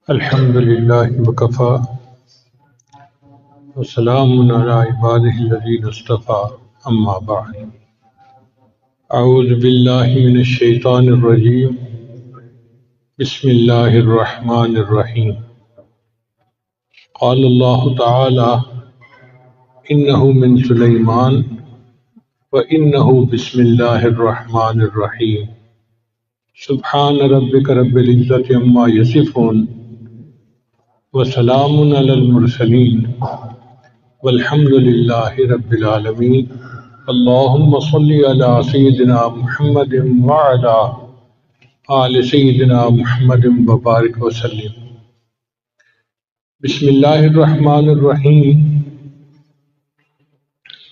الحمد لله وكفى وسلام على عباده الذين اصطفى أما بعد أعوذ بالله من الشيطان الرجيم بسم الله الرحمن الرحيم قال الله تعالى إنه من سليمان وإنه بسم الله الرحمن الرحيم سبحان ربك رب العزة عما يصفون وسلام على المرسلين والحمد لله رب العالمين اللهم صل على سيدنا محمد وعلى آل سيدنا محمد وبارك وسلم بسم اللہ الرحمن الرحیم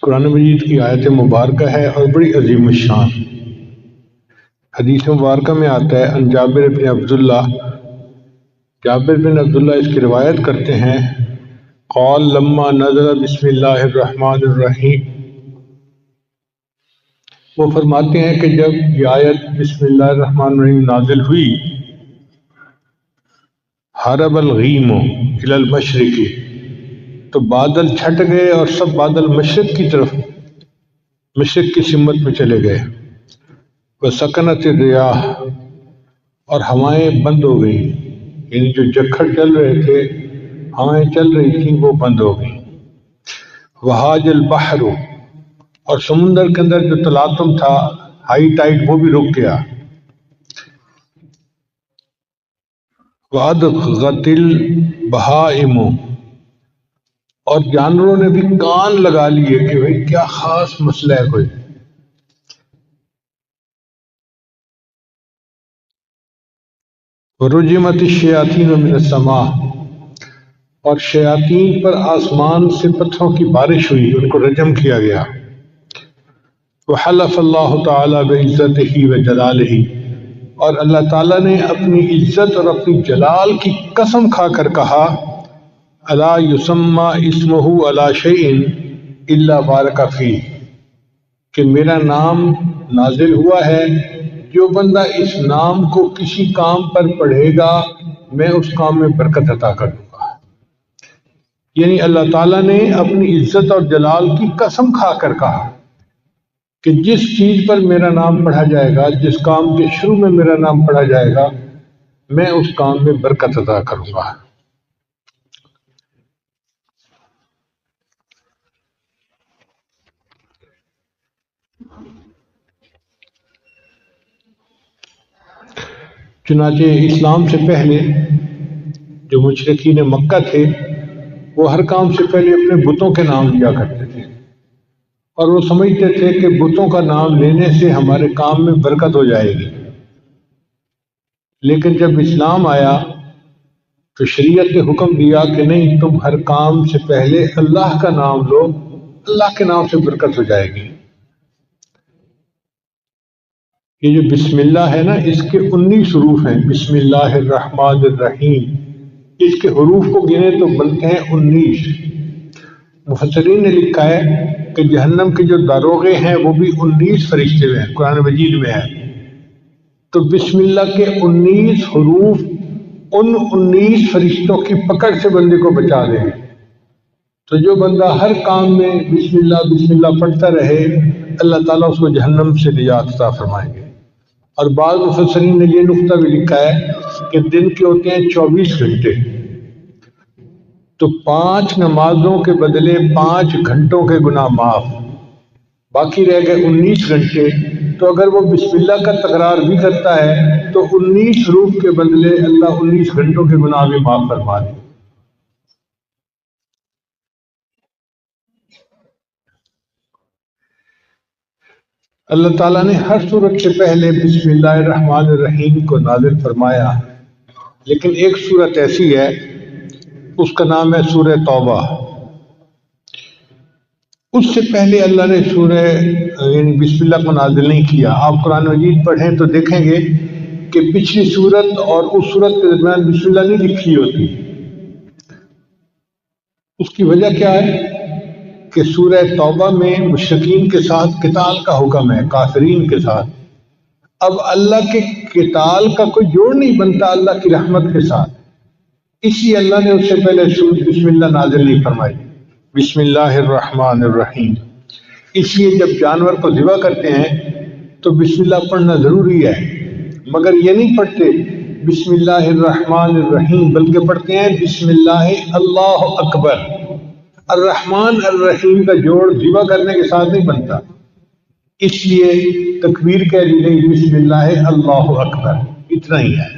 قرآن مجید کی آیت مبارکہ ہے اور بڑی عظیم الشان۔ حدیث مبارکہ میں آتا ہے ان جابر بن عبداللہ اس کی روایت کرتے ہیں قال لما نزل بسم اللہ الرحمن الرحیم، وہ فرماتے ہیں کہ جب یہ آیت بسم اللہ الرحمن الرحیم نازل ہوئی حرب الغیم الی المشرق، تو بادل چھٹ گئے اور سب بادل مشرق کی طرف، مشرق کی سمت میں چلے گئے۔ وسکنت الریاح، اور ہوائیں بند ہو گئیں، یعنی جو جکھڑ چل رہے تھے، ہوائیں چل رہی تھیں، وہ بند ہو گئیں۔ وہاج البحر، اور سمندر کے اندر جو تلاطم تھا، ہائی ٹائڈ، وہ بھی رک گیا۔ وادغت البہائم، اور جانوروں نے بھی کان لگا لیے کہ بھئی کیا خاص مسئلہ ہے کوئی۔ ورجمت الشیاطین من السماء، اور شیاطین پر آسمان سے پتھروں کی بارش ہوئی، ان کو رجم کیا گیا۔ وحلف اللہ تعالی بعزتہ وجلالہ، اور اللہ تعالیٰ نے اپنی عزت اور اپنی جلال کی قسم کھا کر کہا الا یسمى اسمہ علی شیء الا بارک فیہ، کہ میرا نام نازل ہوا ہے، جو بندہ اس نام کو کسی کام پر پڑھے گا میں اس کام میں برکت عطا کر دوں گا۔ یعنی اللہ تعالیٰ نے اپنی عزت اور جلال کی قسم کھا کر کہا کہ جس چیز پر میرا نام پڑھا جائے گا، جس کام کے شروع میں میرا نام پڑھا جائے گا، میں اس کام میں برکت عطا کروں گا۔ چنانچہ اسلام سے پہلے جو مشرکین مکہ تھے، وہ ہر کام سے پہلے اپنے بتوں کے نام لیا کرتے تھے، اور وہ سمجھتے تھے کہ بتوں کا نام لینے سے ہمارے کام میں برکت ہو جائے گی۔ لیکن جب اسلام آیا تو شریعت نے حکم دیا کہ نہیں، تم ہر کام سے پہلے اللہ کا نام لو، اللہ کے نام سے برکت ہو جائے گی۔ یہ جو بسم اللہ ہے نا، اس کے 19 حروف ہیں، بسم اللہ الرحمن الرحیم، اس کے حروف کو گنے تو بنتے ہیں 19۔ مفسرین نے لکھا ہے کہ جہنم کے جو داروغے ہیں وہ بھی 19 فرشتے ہیں، قرآن مجید میں ہے۔ تو بسم اللہ کے 19 حروف ان 19 فرشتوں کی پکڑ سے بندے کو بچا دیں گے۔ تو جو بندہ ہر کام میں بسم اللہ پڑھتا رہے، اللہ تعالیٰ اس کو جہنم سے نجات عطا فرمائیں گے۔ اور بعض مفسرین نے یہ نقطہ بھی لکھا ہے کہ دن کے ہوتے ہیں 24 گھنٹے، تو 5 نمازوں کے بدلے 5 گھنٹوں کے گناہ معاف، باقی رہ گئے 19 گھنٹے۔ تو اگر وہ بسم اللہ کا تکرار بھی کرتا ہے تو 19 حروف کے بدلے اللہ 19 گھنٹوں کے گناہ بھی معاف فرما دے۔ اللہ تعالیٰ نے ہر صورت سے پہلے بسم اللہ الرحمن الرحیم کو نازل فرمایا، لیکن ایک صورت ایسی ہے، اس کا نام ہے سورہ توبہ۔ اس سے پہلے اللہ نے سورہ یعنی بسم اللہ کو نازل نہیں کیا۔ آپ قرآن مجید پڑھیں تو دیکھیں گے کہ پچھلی صورت اور اس صورت کے درمیان بسم اللہ نہیں لکھی ہوتی۔ اس کی وجہ کیا ہے کہ سورہ توبہ میں مشرکین کے ساتھ قتال کا حکم ہے، کافرین کے ساتھ۔ اب اللہ کے قتال کا کوئی جوڑ نہیں بنتا اللہ کی رحمت کے ساتھ۔ اس لیے اللہ نے اس سے پہلے سورۃ بسم اللہ نازل نہیں فرمائی، بسم اللہ الرحمن الرحیم۔ اس لیے جب جانور کو ذبح کرتے ہیں تو بسم اللہ پڑھنا ضروری ہے، مگر یہ نہیں پڑھتے بسم اللہ الرحمن الرحیم، بلکہ پڑھتے ہیں بسم اللہ اللہ اکبر۔ الرحمن الرحیم کا جوڑ ذبح کرنے کے ساتھ نہیں بنتا، اس لیے تکبیر کہہ دی گئی بسم اللہ اللہ اکبر، اتنا ہی ہے۔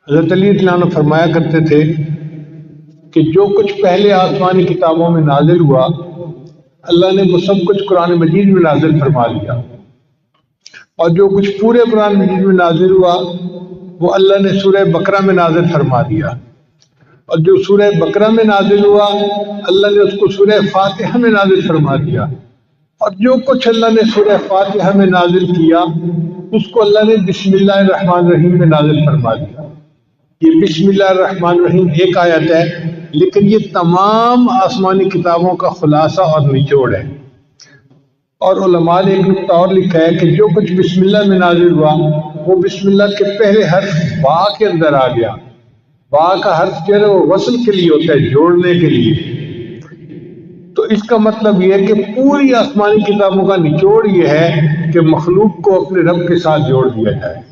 حضرت علی رضی اللہ عنہ فرمایا کرتے تھے کہ جو کچھ پہلے آسمانی کتابوں میں نازل ہوا اللہ نے وہ سب کچھ قرآن مجید میں نازل فرما دیا، اور جو کچھ پورے قرآن مجید میں نازل ہوا وہ اللہ نے سورہ بقرہ میں نازل فرما دیا، اور جو سورہ بقرہ میں نازل ہوا اللہ نے اس کو سورہ فاتحہ میں نازل فرما دیا، اور جو کچھ اللہ نے سورہ فاتحہ میں نازل کیا اس کو اللہ نے بسم اللہ الرحمن الرحیم میں نازل فرما دیا۔ یہ بسم اللہ الرحمن الرحیم ایک آیت ہے، لیکن یہ تمام آسمانی کتابوں کا خلاصہ اور نچوڑ ہے۔ اور علماء نے ایک نقطہ اور لکھا ہے کہ جو کچھ بسم اللہ میں نازل ہوا وہ بسم اللہ کے پہلے حرف با کے اندر آ گیا۔ با کا حرف جو ہے وہ وصل کے لیے ہوتا ہے، جوڑنے کے لیے۔ تو اس کا مطلب یہ ہے کہ پوری آسمانی کتابوں کا نچوڑ یہ ہے کہ مخلوق کو اپنے رب کے ساتھ جوڑ دیا جائے۔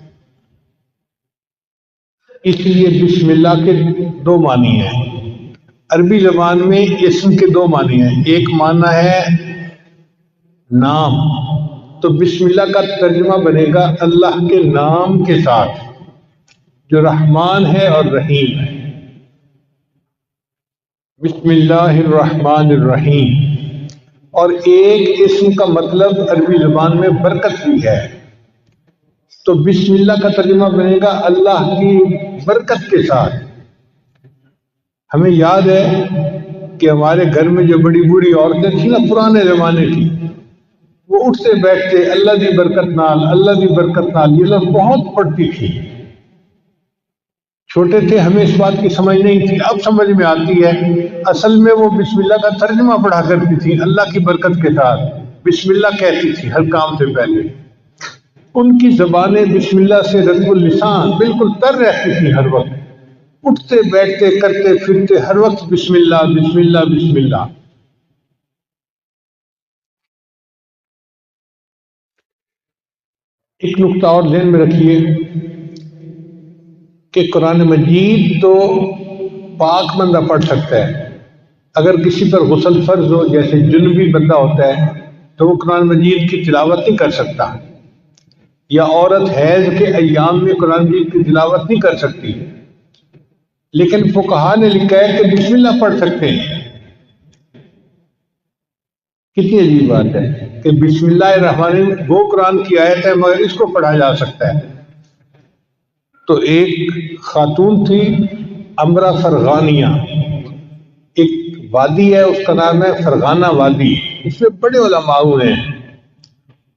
اس لیے بسم اللہ کے دو معنی ہیں۔ عربی زبان میں اسم کے دو معنی ہیں، ایک معنی ہے نام، تو بسم اللہ کا ترجمہ بنے گا اللہ کے نام کے ساتھ جو رحمان ہے اور رحیم ہے۔ بسم اللہ الرحمن الرحیم۔ اور ایک اسم کا مطلب عربی زبان میں برکت بھی ہے، تو بسم اللہ کا ترجمہ بنے گا اللہ کی برکت کے ساتھ۔ ہمیں یاد ہے کہ ہمارے گھر میں جو بڑی بوڑھی عورتیں تھیں نا پرانے زمانے کی، وہ اٹھتے بیٹھتے اللہ دی برکت نال، اللہ دی برکت نال، یہ لفظ بہت پڑھتی تھی۔ چھوٹے تھے ہمیں اس بات کی سمجھ نہیں تھی، اب سمجھ میں آتی ہے۔ اصل میں وہ بسم اللہ کا ترجمہ پڑھا کرتی تھی اللہ کی برکت کے ساتھ، بسم اللہ کہتی تھی ہر کام سے پہلے۔ ان کی زبانیں بسم اللہ سے رطب اللسان بالکل تر رہتی تھی، ہر وقت اٹھتے بیٹھتے کرتے پھرتے ہر وقت بسم اللہ بسم اللہ بسم اللہ۔ ایک نقطہ اور ذہن میں رکھیے کہ قرآن مجید تو پاک بندہ پڑھ سکتا ہے۔ اگر کسی پر غسل فرض ہو، جیسے جنبی بندہ ہوتا ہے، تو وہ قرآن مجید کی تلاوت نہیں کر سکتا، یا عورت حیض کے ایام میں قرآن مجید کی تلاوت نہیں کر سکتی، لیکن فقہا نے لکھا ہے کہ بسم اللہ پڑھ سکتے ہیں۔ کتنی عجیب بات ہے کہ بسم اللہ الرحمن الرحیم وہ قرآن کی آیت ہے مگر اس کو پڑھا جا سکتا ہے۔ تو ایک خاتون تھی امرا فرغانیہ، ایک وادی ہے اس کا نام ہے فرغانہ وادی، اس میں بڑے علماء ہیں،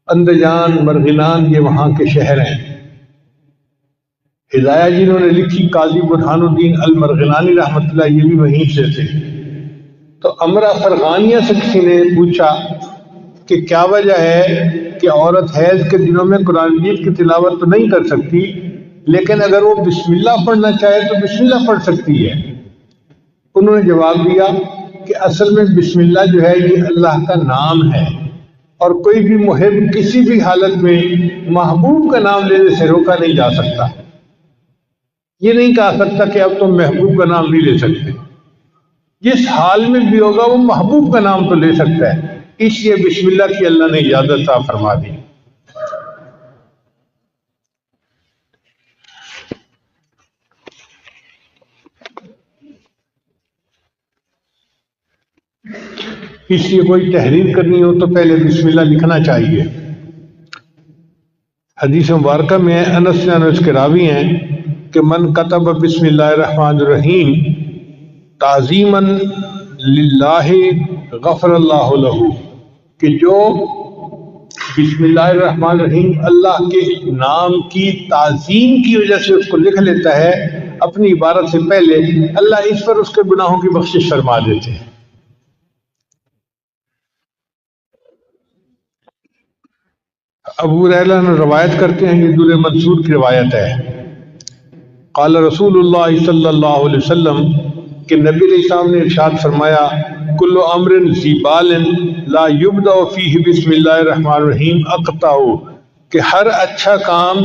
اندجان مرغنان یہ وہاں کے شہر ہیں۔ ہدایہ جنہوں نے لکھی قاضی برہان الدین المرغنانی رحمۃ اللہ، یہ بھی وہیں سے تھے۔ تو امرا فرغانیہ سے کسی نے پوچھا کہ کیا وجہ ہے کہ عورت حیض کے دنوں میں قرآن مجید کی تلاوت تو نہیں کر سکتی، لیکن اگر وہ بسم اللہ پڑھنا چاہے تو بسم اللہ پڑھ سکتی ہے؟ انہوں نے جواب دیا کہ اصل میں بسم اللہ جو ہے یہ اللہ کا نام ہے، اور کوئی بھی محب کسی بھی حالت میں محبوب کا نام لینے سے روکا نہیں جا سکتا۔ یہ نہیں کہا سکتا کہ اب تم محبوب کا نام نہیں لے سکتے، جس حال میں بھی ہوگا وہ محبوب کا نام تو لے سکتا ہے۔ اس لیے بسم اللہ کی اللہ نے اجازت عطا فرما دی۔ اس لیے کوئی تحریر کرنی ہو تو پہلے بسم اللہ لکھنا چاہیے۔ حدیث مبارکہ میں ہے، انس اس کے راوی ہیں کہ من کتب بسم اللہ الرحمن الرحیم تعظیما للہ غفر اللہ لہ، کہ جو بسم اللہ الرحمن الرحیم اللہ کے نام کی تعظیم کی وجہ سے اس کو لکھ لیتا ہے اپنی عبارت سے پہلے، اللہ اس پر اس کے گناہوں کی بخشش فرما دیتے ہیں۔ ابو ہریرہ نے روایت کرتے ہیں، یہ دور منصور کی روایت ہے، قال رسول اللہ صلی اللہ علیہ وسلم کہ نبی علیہ السلام نے ارشاد فرمایا، کل امر ذی بال لا یبدأ فیہ بسم اللہ الرحمن الرحیم اقطع، کہ ہر اچھا کام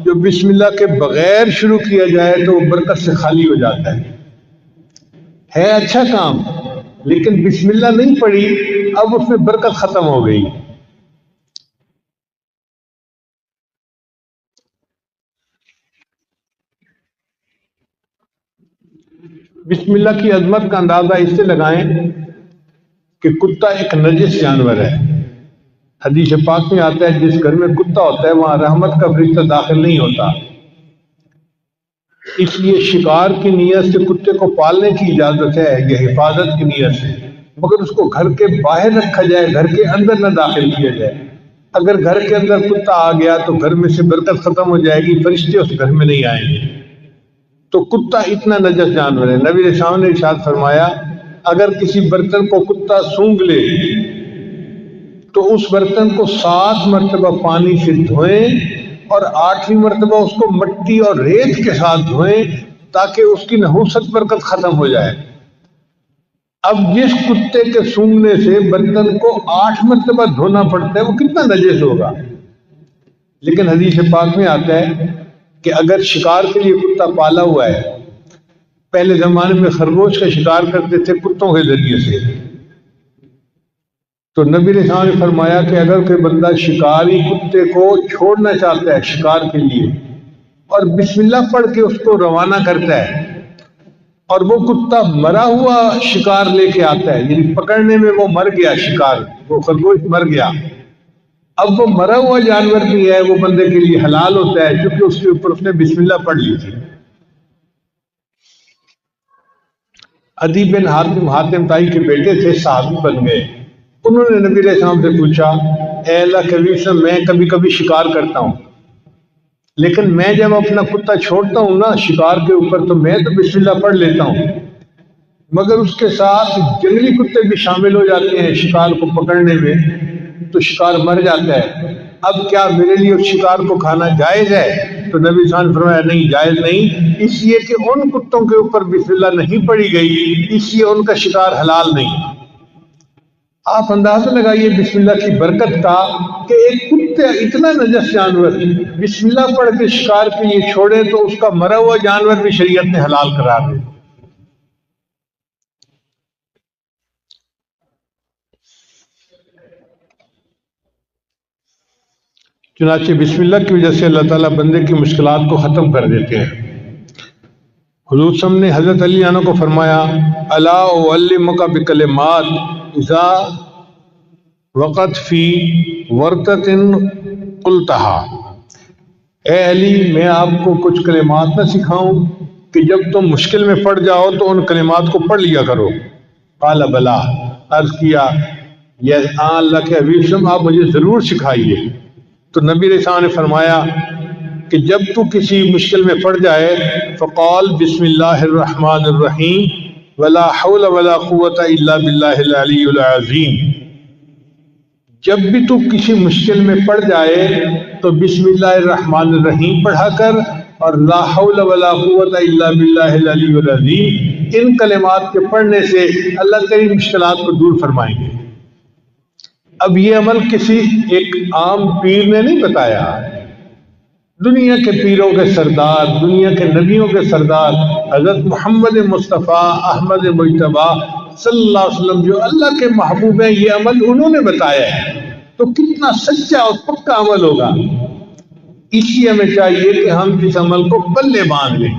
جو بسم اللہ کے بغیر شروع کیا جائے تو وہ برکت سے خالی ہو جاتا ہے اچھا کام لیکن بسم اللہ نہیں پڑھی، اب اس میں برکت ختم ہو گئی۔ بسم اللہ کی عظمت کا اندازہ اس سے لگائیں کہ کتا ایک نجس جانور ہے۔ حدیث پاک میں آتا ہے جس گھر میں کتا ہوتا ہے وہاں رحمت کا فرشتہ داخل نہیں ہوتا، اس لیے شکار کی نیت سے کتے کو پالنے کی اجازت ہے یا حفاظت کی نیت سے، مگر اس کو گھر کے باہر رکھا جائے، گھر کے اندر نہ داخل کیا جائے۔ اگر گھر کے اندر کتا آ گیا تو گھر میں سے برکت ختم ہو جائے گی، فرشتے اس گھر میں نہیں آئیں گے۔ تو کتا اتنا نجس جانور ہے۔ نبی علیہ السلام نے ارشاد فرمایا، اگر کسی برتن کو کتا سونگھ لے تو اس برتن کو 7 مرتبہ پانی سے دھوئیں اور 8ویں مرتبہ اس کو مٹی اور ریت کے ساتھ دھوئیں تاکہ اس کی نحوست برکت ختم ہو جائے۔ اب جس کتے کے سونگھنے سے برتن کو 8 مرتبہ دھونا پڑتا ہے وہ کتنا نجس ہوگا۔ لیکن حدیث پاک میں آتا ہے کہ اگر شکار کے لیے کتا پالا ہوا ہے، پہلے زمانے میں خرگوش کا شکار کرتے تھے کتوں کے ذریعے سے، تو نبی علیہ السلام نے فرمایا کہ اگر کوئی بندہ شکاری کتے کو چھوڑنا چاہتا ہے شکار کے لیے اور بسم اللہ پڑھ کے اس کو روانہ کرتا ہے اور وہ کتا مرا ہوا شکار لے کے آتا ہے، یعنی پکڑنے میں وہ مر گیا، شکار وہ خرگوش مر گیا، اب وہ مرا ہوا جانور بھی ہے، وہ بندے کے لیے حلال ہوتا ہے کیونکہ اس کے اوپر اس نے بسم اللہ پڑھ لی تھی۔ عدی بن حاتم طائی کے بیٹے تھے، صحابی بن گئے۔ انہوں نے نبی علیہ السلام سے پوچھا، اے اللہ کے نبی صلی اللہ علیہ وسلم، میں کبھی کبھی شکار کرتا ہوں لیکن میں جب اپنا کتا چھوڑتا ہوں نا شکار کے اوپر تو میں تو بسم اللہ پڑھ لیتا ہوں، مگر اس کے ساتھ جنگلی کتے بھی شامل ہو جاتے ہیں شکار کو پکڑنے میں تو شکار مر جاتا ہے، اب کیا میرے لیے اس شکار کو کھانا جائز ہے؟ تو نبی صلی اللہ علیہ وسلم نے فرمایا نہیں، جائز نہیں، اس لیے کہ ان کتوں کے اوپر بسم اللہ نہیں پڑھی گئی، اس لیے ان کا شکار حلال نہیں۔ آپ اندازہ لگائیے بسم اللہ کی برکت کا کہ ایک کتے اتنا نجس جانور بسم اللہ پڑھ کے شکار کے لیے چھوڑے تو اس کا مرا ہوا جانور بھی شریعت نے حلال قرار دے۔ چنانچہ بسم اللہ کی وجہ سے اللہ تعالیٰ بندے کی مشکلات کو ختم کر دیتے ہیں۔ حضور صلی اللہ علیہ وسلم نے حضرت علی عنہ کو فرمایا، الا اعلمک بکلمات اذا وقت فی ورطۃ قلتها، اے علی میں آپ کو کچھ کلمات نہ سکھاؤں کہ جب تم مشکل میں پڑ جاؤ تو ان کلمات کو پڑھ لیا کرو؟ قال بلا، عرض کیا یا اللہ کے حبیب صلی اللہ علیہ وسلم آپ مجھے ضرور سکھائیے۔ تو نبی علیہ السلام نے فرمایا کہ جب تو کسی مشکل میں پڑ جائے فقال بسم اللہ الرحمن الرحیم ولا حول ولا قوت الا باللہ العلی العظیم، جب بھی تو کسی مشکل میں پڑ جائے تو بسم اللہ الرحمن الرحیم پڑھا کر اور لا حول ولا قوت الا باللہ العلی العظیم، ان کلمات کے پڑھنے سے اللہ تیری مشکلات کو دور فرمائیں گے۔ اب یہ عمل کسی ایک عام پیر نے نہیں بتایا، دنیا کے پیروں کے سردار، دنیا کے نبیوں کے سردار حضرت محمد مصطفیٰ احمد مجتبیٰ صلی اللہ علیہ وسلم جو اللہ کے محبوب ہیں، یہ عمل انہوں نے بتایا ہے، تو کتنا سچا اور پکا عمل ہوگا۔ اس لیے ہمیں چاہیے کہ ہم اس عمل کو پلے باندھ لیں،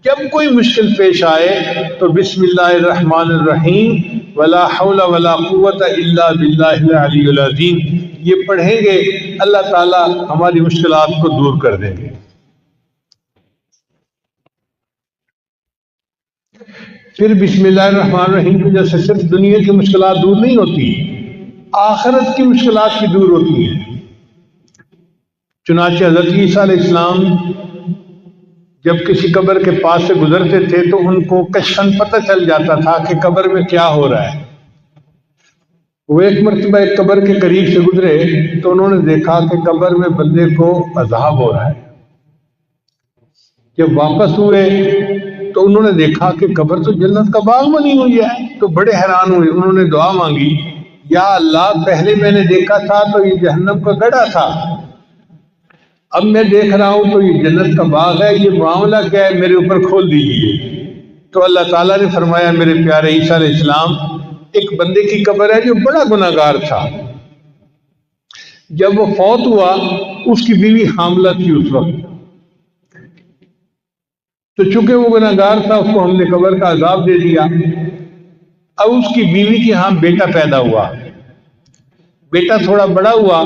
جب کوئی مشکل پیش آئے تو بسم اللہ الرحمن الرحیم ولا حول ولا قوت الا باللہ العلی العظیم یہ پڑھیں گے، اللہ تعالی ہماری مشکلات کو دور کر دیں گے۔ پھر بسم اللہ الرحمن الرحیم کی وجہ سے صرف دنیا کی مشکلات دور نہیں ہوتی، آخرت کی مشکلات بھی دور ہوتی ہیں۔ چنانچہ حضرت عیسیٰ علیہ السلام جب کسی قبر کے پاس سے گزرتے تھے تو ان کو کشفاً پتہ چل جاتا تھا کہ قبر میں کیا ہو رہا ہے۔ وہ ایک مرتبہ ایک قبر کے قریب سے گزرے تو انہوں نے دیکھا کہ قبر میں بندے کو عذاب ہو رہا ہے۔ جب واپس ہوئے تو انہوں نے دیکھا کہ قبر تو جنت کا باغ بنی ہوئی ہے، تو بڑے حیران ہوئے۔ انہوں نے دعا مانگی، یا اللہ پہلے میں نے دیکھا تھا تو یہ جہنم کا گڑھا تھا، اب میں دیکھ رہا ہوں تو یہ جنت کا باغ ہے، یہ معاملہ کیا ہے، میرے اوپر کھول دیجیے۔ تو اللہ تعالیٰ نے فرمایا، میرے پیارے عیسیٰ علیہ السلام، ایک بندے کی قبر ہے جو بڑا گناہ گار تھا، جب وہ فوت ہوا اس کی بیوی حاملہ تھی اس وقت، تو چونکہ وہ گناہ گار تھا اس کو ہم نے قبر کا عذاب دے دیا۔ اب اس کی بیوی کے ہاں بیٹا پیدا ہوا، بیٹا تھوڑا بڑا ہوا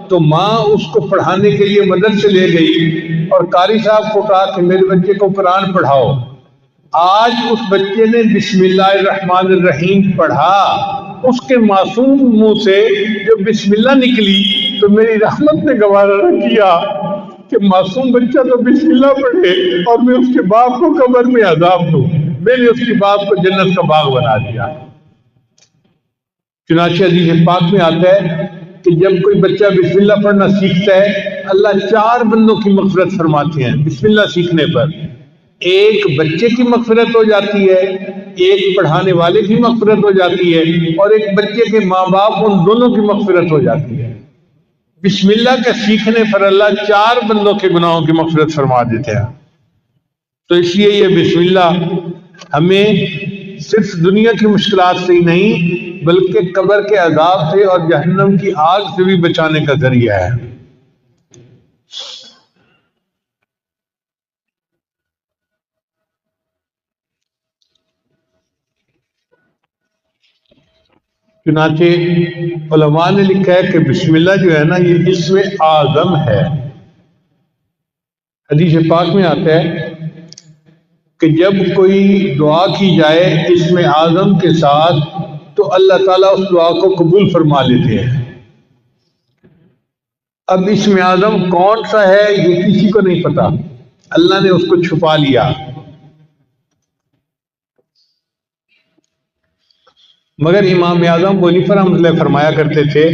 تو ماں اس کو پڑھانے کے لیے مدرسے لے گئی اور قاری صاحب کو کہا کہ میرے بچے کو قرآن پڑھاؤ۔ آج اس بچے نے بسم اللہ الرحمن الرحیم پڑھا، اس کے معصوم منہ سے جو بسم اللہ نکلی تو میری رحمت نے گوارا نہ کیا کہ معصوم بچہ تو بسم اللہ پڑھے اور میں اس کے باپ کو قبر میں عذاب دوں۔ میں نے اس کے باپ کو جنت کا باغ بنا دیا۔ چنانچہ حدیث پاک میں آتا ہے کہ جب کوئی بچہ بسم اللہ پڑھنا سیکھتا ہے اللہ 4 بندوں کی مغفرت فرماتے ہیں بسم اللہ سیکھنے پر۔ ایک بچے کی مغفرت ہو جاتی ہے، ایک پڑھانے والے کی مغفرت ہو جاتی ہے، اور ایک بچے کے ماں باپ ان دونوں کی مغفرت ہو جاتی ہے۔ بسم اللہ کے سیکھنے پر اللہ 4 بندوں کے گناہوں کی مغفرت فرما دیتے ہیں۔ تو اس لیے یہ بسم اللہ ہمیں صرف دنیا کی مشکلات سے ہی نہیں بلکہ قبر کے عذاب سے اور جہنم کی آگ سے بھی بچانے کا ذریعہ ہے۔ چنانچہ علماء نے لکھا ہے کہ بسم اللہ جو ہے نا یہ اسم اعظم ہے۔ حدیث پاک میں آتا ہے کہ جب کوئی دعا کی جائے اسم اعظم کے ساتھ تو اللہ تعالیٰ اس دعا کو قبول فرما لیتے ہیں۔ اب اسم اعظم کون سا ہے یہ کسی کو نہیں پتا، اللہ نے اس کو چھپا لیا، مگر امام اعظم ابو حنیفہ رحمۃ اللہ فرمایا کرتے تھے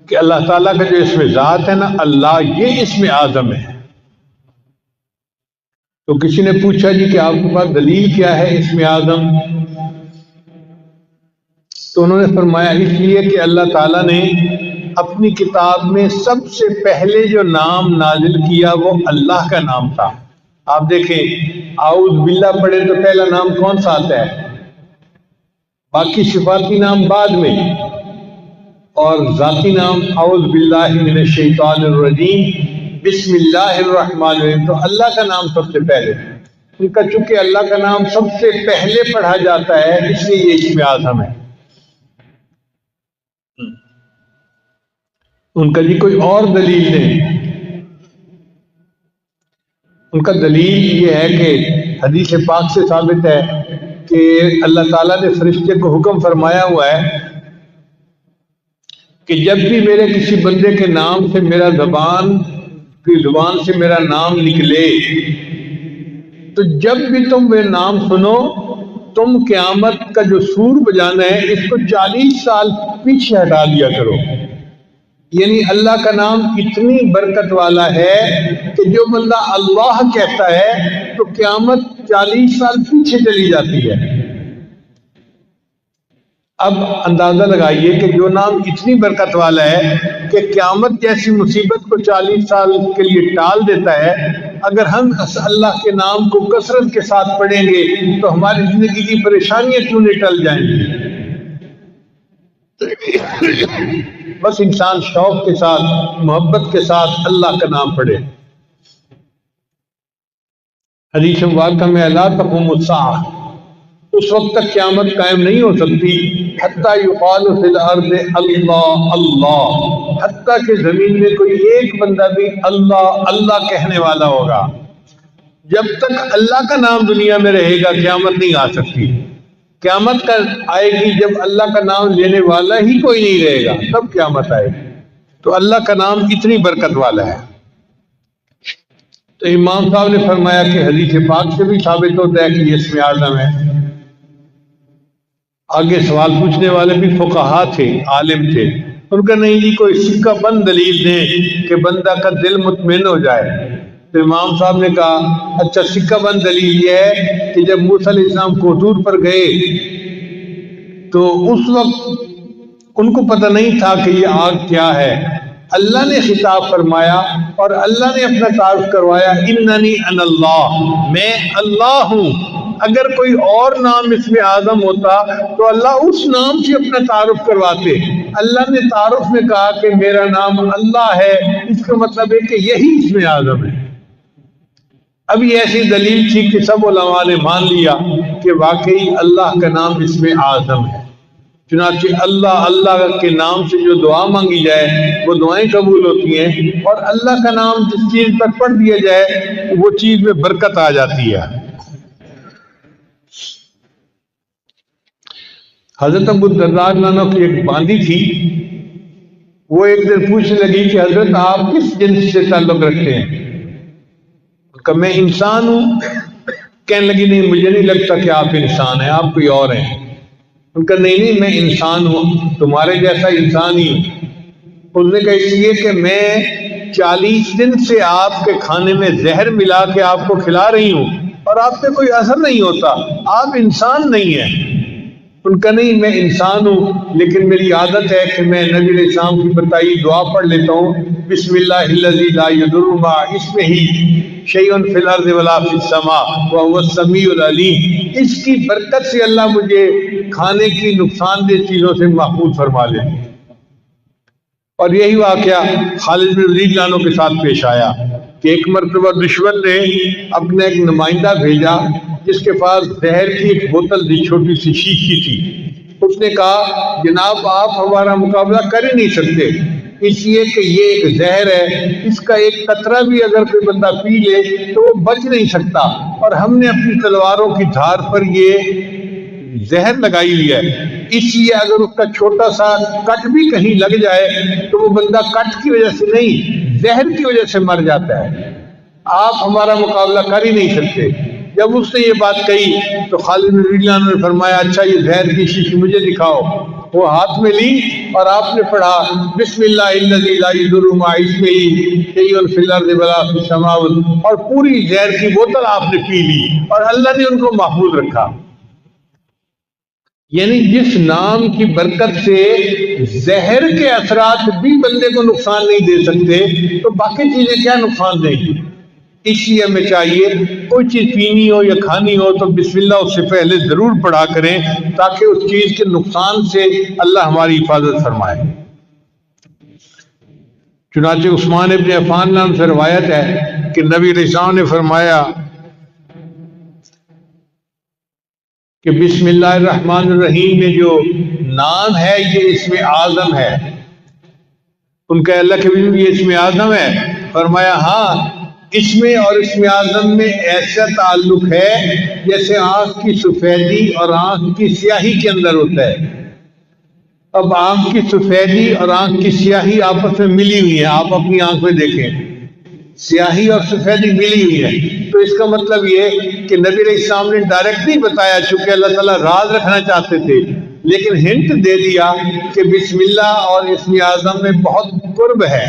کہ اللہ تعالیٰ کا جو اسم ذات ہے نا اللہ، یہ اسم اعظم ہے۔ تو کسی نے پوچھا جی کہ آپ کے پاس دلیل کیا ہے اسم اعظم؟ تو انہوں نے فرمایا اس لیے کہ اللہ تعالیٰ نے اپنی کتاب میں سب سے پہلے جو نام نازل کیا وہ اللہ کا نام تھا۔ آپ دیکھیں اعوذ باللہ پڑھے تو پہلا نام کون سا آتا ہے؟ باقی صفاتی نام بعد میں، اور ذاتی نام اعوذ باللہ من الشیطان الرجیم بسم اللہ الرحمن الرحیم، تو اللہ کا نام سب سے پہلے۔ ان کا چونکہ اللہ کا نام سب سے پہلے پڑھا جاتا ہے اس لیے یہ اسم اعظم ہے۔ ان کا جی کوئی اور دلیل نہیں، ان کا دلیل یہ ہے کہ حدیث پاک سے ثابت ہے کہ اللہ تعالیٰ نے فرشتے کو حکم فرمایا ہوا ہے کہ جب بھی میرے کسی بندے کے نام سے میرا زبان سے میرا نام نکلے تو جب بھی تم وہ نام سنو تم قیامت کا جو سور بجانا ہے اس کو 40 سال پیچھے ہٹا دیا کرو۔ یعنی اللہ کا نام اتنی برکت والا ہے کہ جو بندہ اللہ کہتا ہے تو قیامت 40 سال پیچھے چلی جاتی ہے۔ اب اندازہ لگائیے کہ جو نام اتنی برکت والا ہے کہ قیامت جیسی مصیبت کو 40 سال کے لیے ٹال دیتا ہے، اگر ہم اللہ کے نام کو کثرت کے ساتھ پڑھیں گے تو ہماری زندگی کی پریشانیاں کیوں نہیں ٹل جائیں گی؟ بس انسان شوق کے ساتھ محبت کے ساتھ اللہ کا نام پڑھے۔ حدیث مبارکہ میں لا تقوم الساعہ، اس وقت تک قیامت قائم نہیں ہو سکتی حتیٰ یقال فی الارض اللہ اللہ، حتیٰ کہ زمین میں کوئی ایک بندہ بھی اللہ اللہ کہنے والا ہوگا۔ جب تک اللہ کا نام دنیا میں رہے گا قیامت نہیں آ سکتی۔ قیامت کا آئے گی جب اللہ کا نام لینے والا ہی کوئی نہیں رہے گا، تب قیامت آئے گی۔ تو اللہ کا نام اتنی برکت والا ہے۔ تو امام صاحب نے فرمایا کہ حدیث پاک سے بھی ثابت ہوتا ہے کہ یہ اسم اعظم ہے۔ آگے سوال پوچھنے والے بھی فقہا تھے، عالم تھے، ان کا نہیں جی کوئی سکہ بند دلیل دیں کہ بندہ کا دل مطمئن ہو جائے۔ تو امام صاحب نے کہا اچھا سکہ بند دلیل یہ ہے کہ جب موسیٰ علیہ السلام کوطور پر گئے تو اس وقت ان کو پتہ نہیں تھا کہ یہ آگ کیا ہے، اللہ نے خطاب فرمایا اور اللہ نے اپنا تعارف کروایا، اننی انا اللہ، میں اللہ ہوں۔ اگر کوئی اور نام اس میں اعظم ہوتا تو اللہ اس نام سے اپنا تعارف کرواتے۔ اللہ نے تعارف میں کہا کہ میرا نام اللہ ہے، اس کا مطلب ہے کہ یہی اس میں اعظم ہے۔ اب یہ ایسی دلیل تھی کہ سب علماء نے مان لیا کہ واقعی اللہ کا نام اس میں اعظم ہے۔ چنانچہ اللہ کے نام سے جو دعا مانگی جائے وہ دعائیں قبول ہوتی ہیں، اور اللہ کا نام جس چیز پر پڑھ دیا جائے وہ چیز میں برکت آ جاتی ہے۔ حضرت ابو الدرداء عنہ کی ایک باندی تھی، وہ ایک دن پوچھنے لگی کہ حضرت آپ کس جنس سے تعلق رکھتے ہیں؟ کہ میں انسان ہوں۔ کہنے لگی نہیں مجھے نہیں لگتا کہ آپ انسان ہیں، آپ کوئی اور ہیں۔ ان کا نہیں میں انسان ہوں، تمہارے جیسا انسان ہی ہوں۔ انہوں نے کہا اس لیے کہ میں 40 دن سے آپ کے کھانے میں زہر ملا کے آپ کو کھلا رہی ہوں اور آپ پہ کوئی اثر نہیں ہوتا، آپ انسان نہیں ہیں۔ ان کا نہیں میں انسان ہوں، لیکن میری عادت ہے کہ میں نبی علیہ السلام کی بتائی دعا پڑھ لیتا ہوں، بسم اللہ الذی لا یضر مع اسمہ شیء فی الارض ولا فی السماء وهو السمیع العلیم۔ اس کی برکت سے اللہ مجھے کھانے کی نقصان دہ چیزوں سے محفوظ فرما لے۔ اور یہی واقعہ خالد بن ولید عنہ کے ساتھ پیش آیا کہ ایک مرتبہ دشمن نے اپنا ایک نمائندہ بھیجا جس کے پاس زہر کی ایک بوتل تھی، چھوٹی سی شیشی تھی۔ اس نے کہا جناب آپ ہمارا مقابلہ کر ہی نہیں سکتے، اس لیے کہ یہ ایک زہر ہے، اس کا ایک قطرہ بھی اگر کوئی بندہ پی لے تو وہ بچ نہیں سکتا، اور ہم نے اپنی تلواروں کی دھار پر یہ زہر لگائی ہوئی ہے، اس لیے اگر اس کا چھوٹا سا کٹ بھی کہیں لگ جائے تو وہ بندہ کٹ کی وجہ سے نہیں زہر کی وجہ سے مر جاتا ہے، آپ ہمارا مقابلہ کر ہی نہیں سکتے۔ جب اس نے یہ بات کہی تو خالد بن ولید عنہ نے فرمایا اچھا یہ زہر کی شیشی مجھے دکھاؤ۔ وہ ہاتھ میں لی اور آپ نے پڑھا بسم اللہ الذی لا یضر مع اسمہ شیء فی الارض ولا فی السماء، اور پوری زہر کی بوتل آپ نے پی لی اور اللہ نے ان کو محفوظ رکھا۔ یعنی جس نام کی برکت سے زہر کے اثرات بھی بندے کو نقصان نہیں دے سکتے تو باقی چیزیں کیا نقصان دیں گی۔ اس لیے ہمیں چاہیے کوئی چیز پینی ہو یا کھانی ہو تو بسم اللہ اس سے پہلے ضرور پڑھا کریں تاکہ اس چیز کے نقصان سے اللہ ہماری حفاظت فرمائے۔ چنانچہ عثمان ابن عفان نام سے روایت ہے کہ نبی علیہ السلام نے فرمایا کہ بسم اللہ الرحمن الرحیم میں جو نام ہے یہ اسم اعظم ہے۔ ان کا اللہ کے بھی یہ اسم اعظم ہے؟ فرمایا ہاں، اس میں اور اسم اعظم میں ایسا تعلق ہے جیسے آنکھ کی سفیدی اور آنکھ کی سیاہی کے اندر ہوتا ہے۔ اب آنکھ کی سفیدی اور آنکھ کی سیاہی آپس میں ملی ہوئی ہیں، آپ اپنی آنکھ میں دیکھیں سیاہی اور سفیدی ملی ہوئی ہے، تو اس کا مطلب یہ کہ نبی علیہ السلام نے ڈائریکٹ نہیں بتایا، چونکہ اللہ تعالیٰ راز رکھنا چاہتے تھے، لیکن ہنٹ دے دیا کہ بسم اللہ اور اسم اعظم میں بہت قرب ہے۔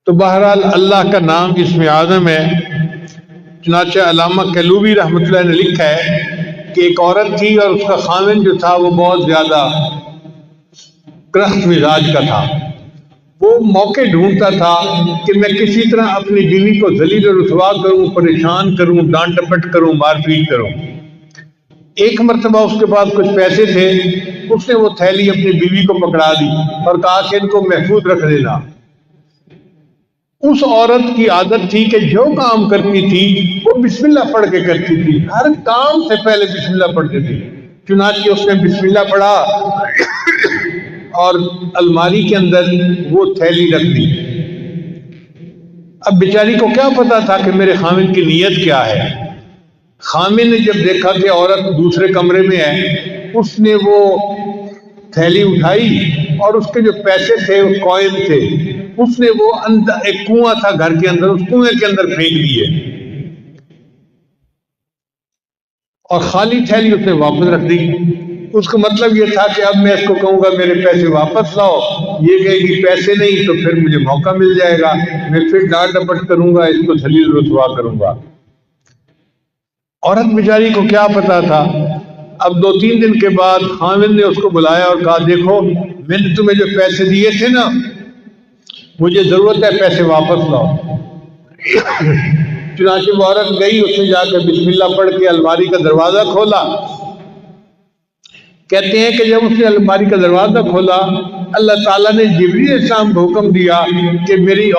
تو بہرحال اللہ کا نام اسم اعظم ہے۔ چنانچہ علامہ کلوبی رحمۃ اللہ نے لکھا ہے کہ ایک عورت تھی اور اس کا خاوند جو تھا وہ بہت زیادہ کرخت مزاج کا تھا۔ وہ موقع ڈھونڈتا تھا کہ میں کسی طرح اپنی بیوی کو ذلیل و رسوا کروں، پریشان کروں، ڈانٹ ڈپٹ کروں، مار پیٹ کروں۔ ایک مرتبہ اس کے پاس کچھ پیسے تھے، اس نے وہ تھیلی اپنی بیوی کو پکڑا دی اور کہا کہ ان کو محفوظ رکھ دینا۔ اس عورت کی عادت تھی کہ جو کام کرتی تھی وہ بسم اللہ پڑھ کے کرتی تھی، ہر کام سے پہلے بسم اللہ پڑھتی تھی۔ چنانچہ اس نے بسم اللہ پڑھا اور الماری کے اندر وہ تھیلی رکھ دی۔ اب بیچاری کو کیا پتا تھا کہ میرے خامن کی نیت کیا ہے۔ خامن نے جب دیکھا کہ عورت دوسرے کمرے میں ہے، اس نے وہ تھیلی اٹھائی اور اس کے جو پیسے تھے وہ کوئن تھے، اس نے وہ اندر ایک کنواں تھا گھر کے اندر، اس کنویں کے اندر پھینک دیے اور خالی تھیلی اس نے واپس رکھ دی۔ اس کا مطلب یہ تھا کہ اب میں اس کو کہوں گا میرے پیسے واپس لاؤ، یہ کہے گی پیسے نہیں، تو پھر مجھے موقع مل جائے گا، میں پھر ڈانٹ ڈپٹ کروں گا، اس کو ذلیل رسوا کروں گا۔ عورت بیچاری کو کیا پتا تھا۔ اب 2-3 دن کے بعد خاوند نے اس کو بلایا اور کہا دیکھو میں نے تمہیں جو پیسے دیے تھے نا، مجھے ضرورت ہے، پیسے واپس لاؤ۔ چنانچہ وہ عورت گئی، اس نے جا کے بسم اللہ پڑھ کے الماری کا دروازہ کھولا۔ کہتے ہیں کہ جب اس نے الماری کا دروازہ کھولا، اللہ تعالیٰ نے جبریل علیہ السلام کو حکم دیا کہ میری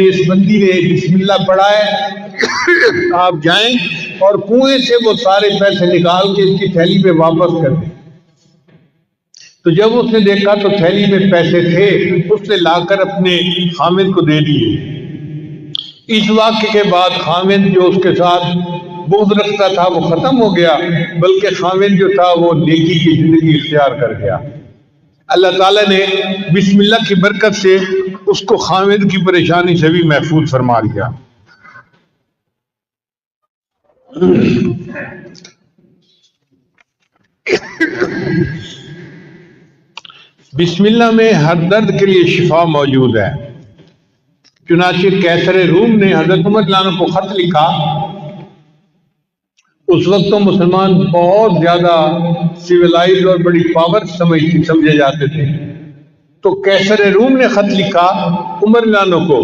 اس بندی نے بسم اللہ پڑھا ہے، آپ جائیں اور کنویں سے وہ سارے پیسے نکال کے اس کی تھیلی میں واپس کر دیں۔ تو جب اس نے دیکھا تو تھیلی میں پیسے تھے، اس نے لا کر اپنے خامد کو دے دیے۔ اس واقعے کے بعد خامد جو اس کے ساتھ بغض رکھتا تھا وہ ختم ہو گیا، بلکہ خامد جو تھا وہ نیکی کی زندگی اختیار کر گیا۔ اللہ تعالیٰ نے بسم اللہ کی برکت سے اس کو خامد کی پریشانی سے بھی محفوظ فرما لیا۔ بسم اللہ میں ہر درد کے لیے شفا موجود ہے۔ چنانچہ قیصر روم نے حضرت عمر رضی اللہ عنہ کو خط لکھا۔ اس وقت تو مسلمان بہت زیادہ سویلائز اور بڑی پاور سمجھے جاتے تھے، تو قیصر روم نے خط لکھا عمر رضی اللہ عنہ کو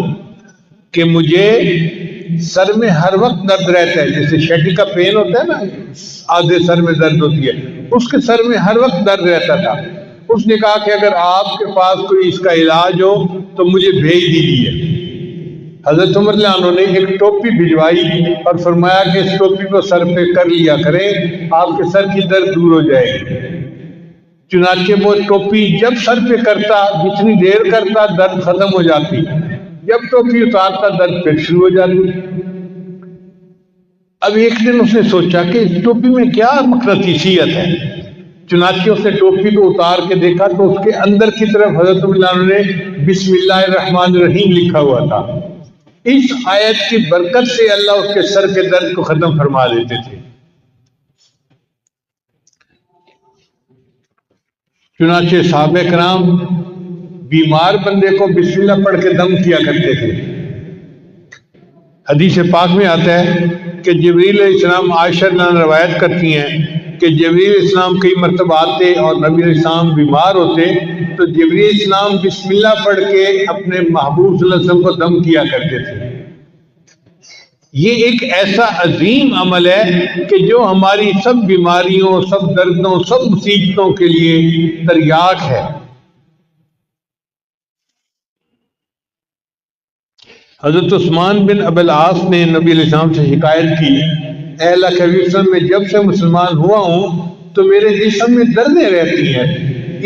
کہ مجھے سر میں ہر وقت درد رہتا ہے، جیسے شیٹی کا پین ہوتا ہے نا، آدھے سر میں درد ہوتی ہے، اس کے سر میں ہر وقت درد رہتا تھا۔ اس نے کہا کہ اگر آپ کے پاس کوئی اس کا علاج ہو تو مجھے بھیج دیجیے۔ حضرت عمر رضی اللہ عنہ نے ایک ٹوپی بھجوائی اور فرمایا کہ اس ٹوپی کو سر پہ کر لیا کریں، آپ کے سر کی درد دور ہو جائے گی۔ چنانچہ وہ ٹوپی جب سر پہ کرتا، جتنی دیر کرتا درد ختم ہو جاتی، جب ٹوپی اتارتا درد پھر شروع ہو جاتی۔ اب ایک دن اس نے سوچا کہ اس ٹوپی میں کیا مقناطیسیت ہے، چنانچہ اس نے ٹوپی کو اتار کے دیکھا تو اس کے اندر کی طرف حضرت عمر رضی اللہ عنہ نے بسم اللہ الرحمن الرحیم لکھا ہوا تھا۔ اس آیت کی برکت سے اللہ اس کے سر کے درد کو ختم فرما دیتے تھے۔ چنانچہ صحابہ کرام بیمار بندے کو بسم اللہ پڑھ کے دم کیا کرتے تھے۔ حدیث پاک میں آتا ہے کہ جبریل علیہ السلام عائشہ رضی اللہ عنہا روایت کرتی ہیں کہ جبریل علیہ السلام کئی مرتبہ آتے اور نبی علیہ السلام بیمار ہوتے تو جبریل علیہ السلام بسم اللہ پڑھ کے اپنے محبوب صلی اللہ علیہ وسلم کو دم کیا کرتے تھے۔ یہ ایک ایسا عظیم عمل ہے کہ جو ہماری سب بیماریوں، سب دردوں، سب مصیبتوں کے لیے تریاک ہے۔ حضرت عثمان بن ابی العاص نے نبی علیہ السلام سے شکایت کی، اے اللہ کے حبیب صلی اللہ علیہ وسلم، میں جب سے مسلمان ہوا ہوں تو میرے جسم میں دردیں رہتی ہیں،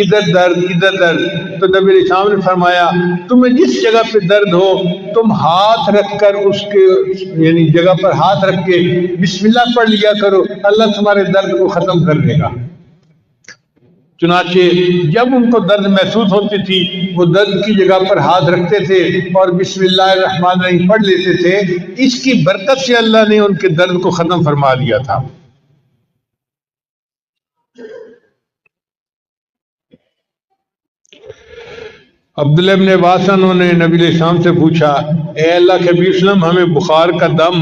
ادھر درد ادھر درد۔ تو نبی علیہ السلام نے فرمایا تمہیں جس جگہ پہ درد ہو تم ہاتھ رکھ کر اس کے یعنی جگہ پر ہاتھ رکھ کے بسم اللہ پڑھ لیا کرو، اللہ تمہارے درد کو ختم کر دے گا۔ چنانچہ جب ان کو درد محسوس ہوتی تھی وہ درد کی جگہ پر ہاتھ رکھتے تھے اور بسم اللہ الرحمن الرحیم پڑھ لیتے تھے۔ اس کی برکت سے اللہ نے ان کے درد کو ختم فرما دیا تھا۔ عبداللہ ابن عباس انہوں نے نبی علیہ السلام سے پوچھا، اے اللہ کے حبیب صلی اللہ علیہ وسلم، ہمیں بخار کا دم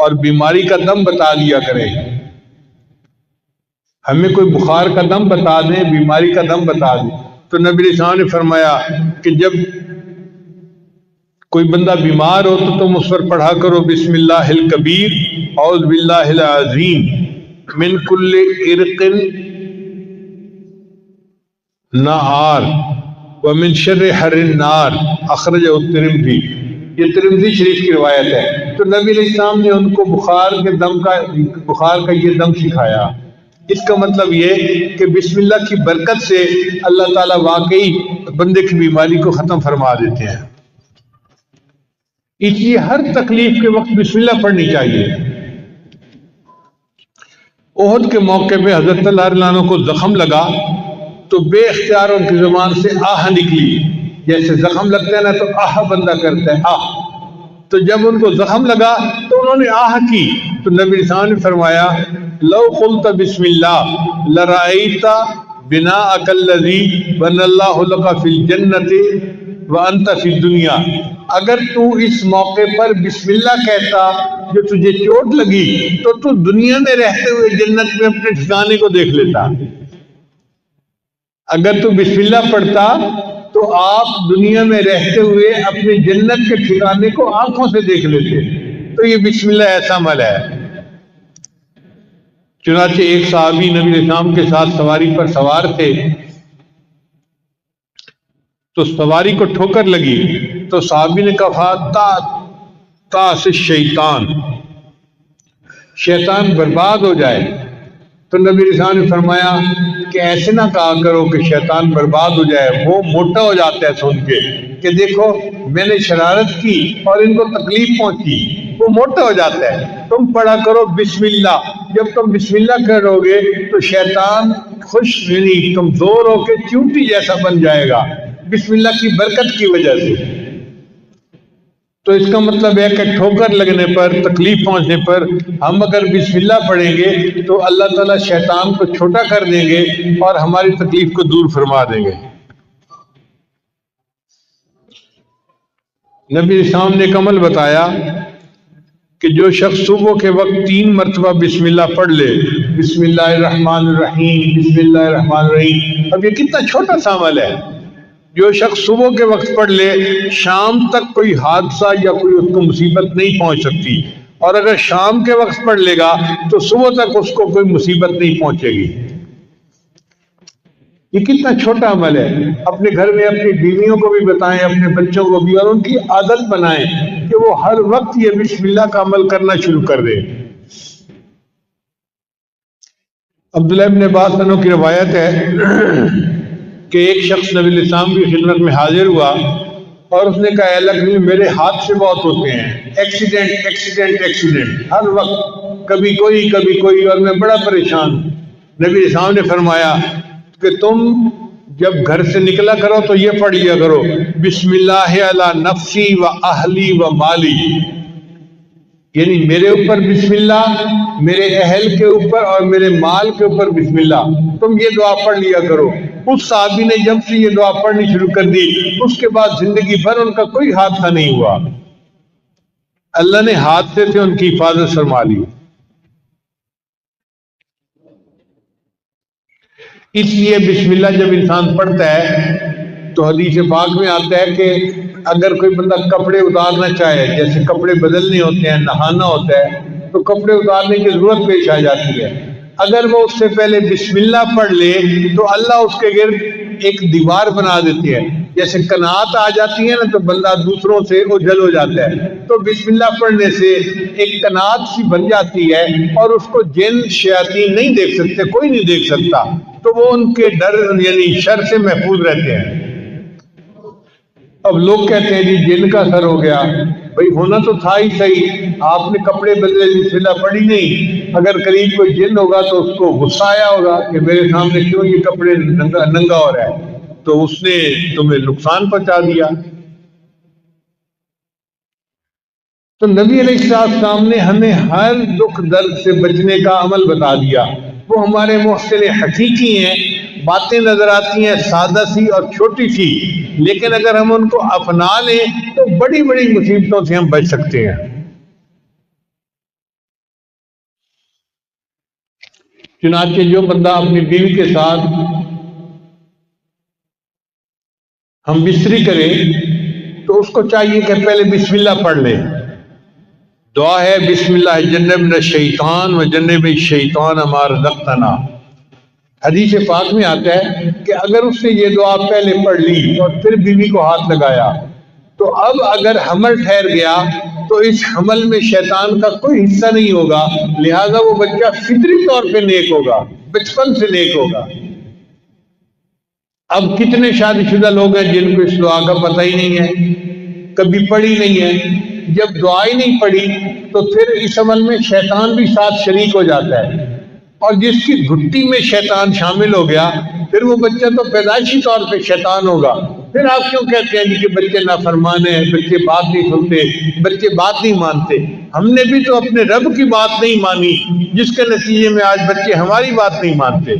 اور بیماری کا دم بتا دیا کرے، ہمیں کوئی بخار کا دم بتا دیں، بیماری کا دم بتا دیں۔ تو نبی علیہ السلام نے فرمایا کہ جب کوئی بندہ بیمار ہو تو تم اس پر پڑھا کرو بسم اللہ الکبیر اعوذ باللہ العظیم من کل ارق نار ومن شر حر النار اخرجہ الترمذی۔ یہ ترمذی شریف کی روایت ہے۔ تو نبی علیہ السلام نے ان کو بخار کا یہ دم سکھایا۔ اس کا مطلب یہ کہ بسم اللہ کی برکت سے اللہ تعالیٰ واقعی بندے کی بیماری کو ختم فرما دیتے ہیں۔ اس لیے ہر تکلیف کے وقت بسم اللہ پڑھنی چاہیے۔ احد کے موقع پہ حضرت اللہ رضی اللہ عنہ کو زخم لگا تو بے اختیار ان کی زبان سے آہ نکلی، جیسے زخم لگتا ہے نا تو آہ بندہ کرتا ہے، آہ۔ تو جب ان کو زخم لگا تو انہوں نے آہ کی تو نبی علیہ السلام نے فرمایا لو قلت بسم اللہ لرأیت بناءک الذی بنى اللہ لک فی الجنۃ وانت فی الدنیا، اگر تو اس موقع پر بسم اللہ کہتا جو تجھے چوٹ لگی تو دنیا میں رہتے ہوئے جنت میں اپنے ٹھکانے کو دیکھ لیتا۔ اگر تو بسم اللہ پڑھتا تو آپ دنیا میں رہتے ہوئے اپنے جنت کے ٹھکانے کو آنکھوں سے دیکھ لیتے۔ تو یہ بسم اللہ ایسا عمل ہے۔ چنانچہ ایک صحابی نبی علیہ السلام کے ساتھ سواری پر سوار تھے، تو سواری کو ٹھوکر لگی تو صحابی نے کہا تا سے شیطان برباد ہو جائے۔ تو نبی علیہ السلام نے فرمایا کہ ایسے نہ کہا کرو کہ شیطان برباد ہو جائے، وہ موٹا ہو جاتا ہے سن کے کہ دیکھو میں نے شرارت کی اور ان کو تکلیف پہنچی، وہ موٹا ہو جاتا ہے۔ تم پڑھا کرو بسم اللہ، جب تم بسم اللہ کرو گے تو شیطان خوش یعنی کمزور ہو کے چیونٹی جیسا بن جائے گا بسم اللہ کی برکت کی وجہ سے۔ تو اس کا مطلب ہے کہ ٹھوکر لگنے پر، تکلیف پہنچنے پر ہم اگر بسم اللہ پڑھیں گے تو اللہ تعالیٰ شیطان کو چھوٹا کر دیں گے اور ہماری تکلیف کو دور فرما دیں گے۔ نبی اسلام نے ایک عمل بتایا کہ جو شخص صبح کے وقت 3 مرتبہ بسم اللہ پڑھ لے، بسم اللہ الرحمن الرحیم، بسم اللہ الرحمن الرحیم، اب یہ کتنا چھوٹا سا عمل ہے، جو شخص صبح کے وقت پڑھ لے شام تک کوئی حادثہ یا کوئی اس کو مصیبت نہیں پہنچ سکتی، اور اگر شام کے وقت پڑھ لے گا تو صبح تک اس کو کوئی مصیبت نہیں پہنچے گی۔ یہ کتنا چھوٹا عمل ہے۔ اپنے گھر میں اپنی بیویوں کو بھی بتائیں، اپنے بچوں کو بھی، اور ان کی عادت بنائیں کہ وہ ہر وقت یہ بسم اللہ کا عمل کرنا شروع کر دیں۔ عبداللہ ابن عباس عنہ کی روایت ہے کہ ایک شخص نبی علیہ السلام کی خدمت میں حاضر ہوا اور اس نے کہا اے اللہ کے نبی، میرے حادثے بہت ہوتے ہیں، ایکسیڈنٹ ہر وقت، کبھی کوئی اور میں بڑا پریشان ہوں۔ نبی علیہ السلام نے فرمایا کہ تم جب گھر سے نکلا کرو تو یہ پڑھ لیا کرو بسم اللہ علی نفسی و اہلی و مالی، یعنی میرے اوپر بسم اللہ، میرے اہل کے اوپر اور میرے مال کے اوپر بسم اللہ، تم یہ دعا پڑھ لیا کرو۔ اس صحابی نے جب سے یہ دعا پڑھنی شروع کر دی اس کے بعد زندگی بھر ان کا کوئی حادثہ نہیں ہوا، اللہ نے حادثے سے ان کی حفاظت فرما لی۔ اس لیے بسم اللہ جب انسان پڑھتا ہے تو حدیث پاک میں آتا ہے کہ اگر کوئی بندہ کپڑے اتارنا چاہے، جیسے کپڑے بدلنے ہوتے ہیں، نہانا ہوتا ہے، تو کپڑے اتارنے کی ضرورت پیش آ جاتی ہے، اگر وہ اس سے پہلے بسم اللہ پڑھ لے تو اللہ اس کے گرد ایک دیوار بنا دیتی ہے، جیسے قناعت آ جاتی ہے نا تو بندہ دوسروں سے اوجھل ہو جاتا ہے، تو بسم اللہ پڑھنے سے ایک قناعت سی بن جاتی ہے اور اس کو جن شیاطین نہیں دیکھ سکتے، کوئی نہیں دیکھ سکتا، تو وہ ان کے ڈر یعنی شر سے محفوظ رہتے ہیں۔ اب لوگ کہتے ہیں جی جن کا اثر ہو گیا، بھئی ہونا تو تھا ہی صحیح، آپ نے کپڑے بدلے بسم اللہ پڑھی نہیں، اگر قریب کوئی جن ہوگا تو اس کو غصہ آیا ہوگا کہ میرے سامنے کیوں یہ کپڑے ننگا ہو رہا ہے، تو اس نے تمہیں نقصان پہنچا دیا۔ تو نبی علیہ السلام نے ہمیں ہر دکھ درد سے بچنے کا عمل بتا دیا، وہ ہمارے محسن حقیقی ہیں، باتیں نظر آتی ہیں سادہ سی اور چھوٹی سی، لیکن اگر ہم ان کو اپنا لیں تو بڑی بڑی مصیبتوں سے ہم بچ سکتے ہیں۔ چنانچہ جو بندہ اپنی بیوی کے ساتھ ہم بستری کرے تو اس کو چاہیے کہ پہلے بسم اللہ پڑھ لے۔ دعا ہے بسم اللہ جنبنا الشیطان و جنب الشیطان ما رزقتنا۔ حدیث پاک میں آتا ہے کہ اگر اس نے یہ دعا پہلے پڑھ لی اور پھر بیوی کو ہاتھ لگایا تو اب اگر حمل ٹھہر گیا تو اس حمل میں شیطان کا کوئی حصہ نہیں ہوگا، لہذا وہ بچہ فطری طور پہ نیک ہوگا، بچپن سے نیک ہوگا۔ اب کتنے شادی شدہ لوگ ہیں جن کو اس دعا کا پتہ ہی نہیں ہے، کبھی پڑھی نہیں ہے، جب دعا ہی نہیں پڑھی تو پھر اس عمل میں شیطان بھی ساتھ شریک ہو جاتا ہے، اور جس کی گھٹی میں شیطان شامل ہو گیا پھر وہ بچہ تو پیدائشی طور پہ شیطان ہوگا، پھر آپ کیوں کہتے ہیں کہ بچے نافرمان ہیں، بچے بات نہیں سنتے، بچے بات نہیں مانتے؟ ہم نے بھی تو اپنے رب کی بات نہیں مانی، جس کے نتیجے میں آج بچے ہماری بات نہیں مانتے۔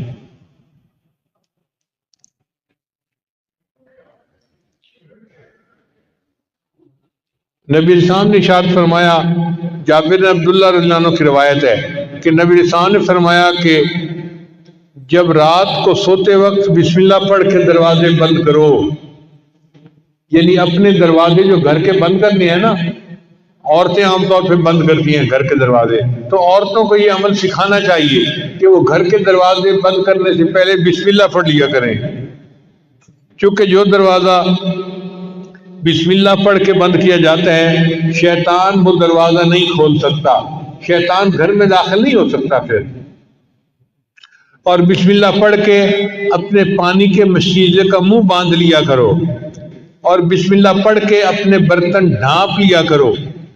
نبی اسلام نے ارشاد فرمایا، جابر بن عبداللہ رضی اللہ عنہ کی روایت ہے کہ نبی اسلام نے فرمایا کہ جب رات کو سوتے وقت بسم اللہ پڑھ کے دروازے بند کرو، یعنی اپنے دروازے جو گھر کے بند کرنے ہیں نا، عورتیں عام طور پہ بند کرتی ہیں گھر کے دروازے، تو عورتوں کو یہ عمل سکھانا چاہیے کہ وہ گھر کے دروازے بند کرنے سے پہلے بسم اللہ پڑھ لیا کریں، چونکہ جو دروازہ بسم اللہ پڑھ کے بند کیا جاتا ہے، شیطان وہ دروازہ نہیں کھول سکتا، شیطان گھر میں داخل نہیں ہو سکتا پھر۔ اور بسم اللہ پڑھ کے اپنے پانی کے مشیزے کا منہ باندھ لیا کرو، اور بسم اللہ پڑھ کے اپنے برتن ڈھانپ لیا کرو،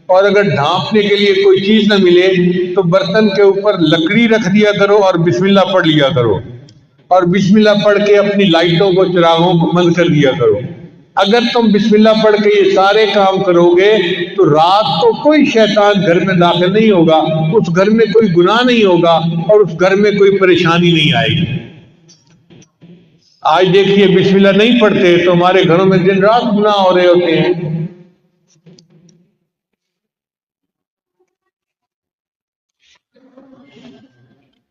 اور اگر ڈھانپنے کے لیے کوئی چیز نہ ملے تو برتن کے اوپر لکڑی رکھ دیا کرو اور بسم اللہ پڑھ لیا کرو، اور بسم اللہ پڑھ کے اپنی لائٹوں کو، چراغوں کو بند کر دیا کرو۔ اگر تم بسم اللہ پڑھ کے یہ سارے کام کرو گے تو رات کو کوئی شیطان گھر میں داخل نہیں ہوگا، اس گھر میں کوئی گناہ نہیں ہوگا، اور اس گھر میں کوئی پریشانی نہیں آئے گی۔ آج دیکھیے بسم اللہ نہیں پڑھتے تو ہمارے گھروں میں دن رات گناہ ہو رہے ہوتے ہیں۔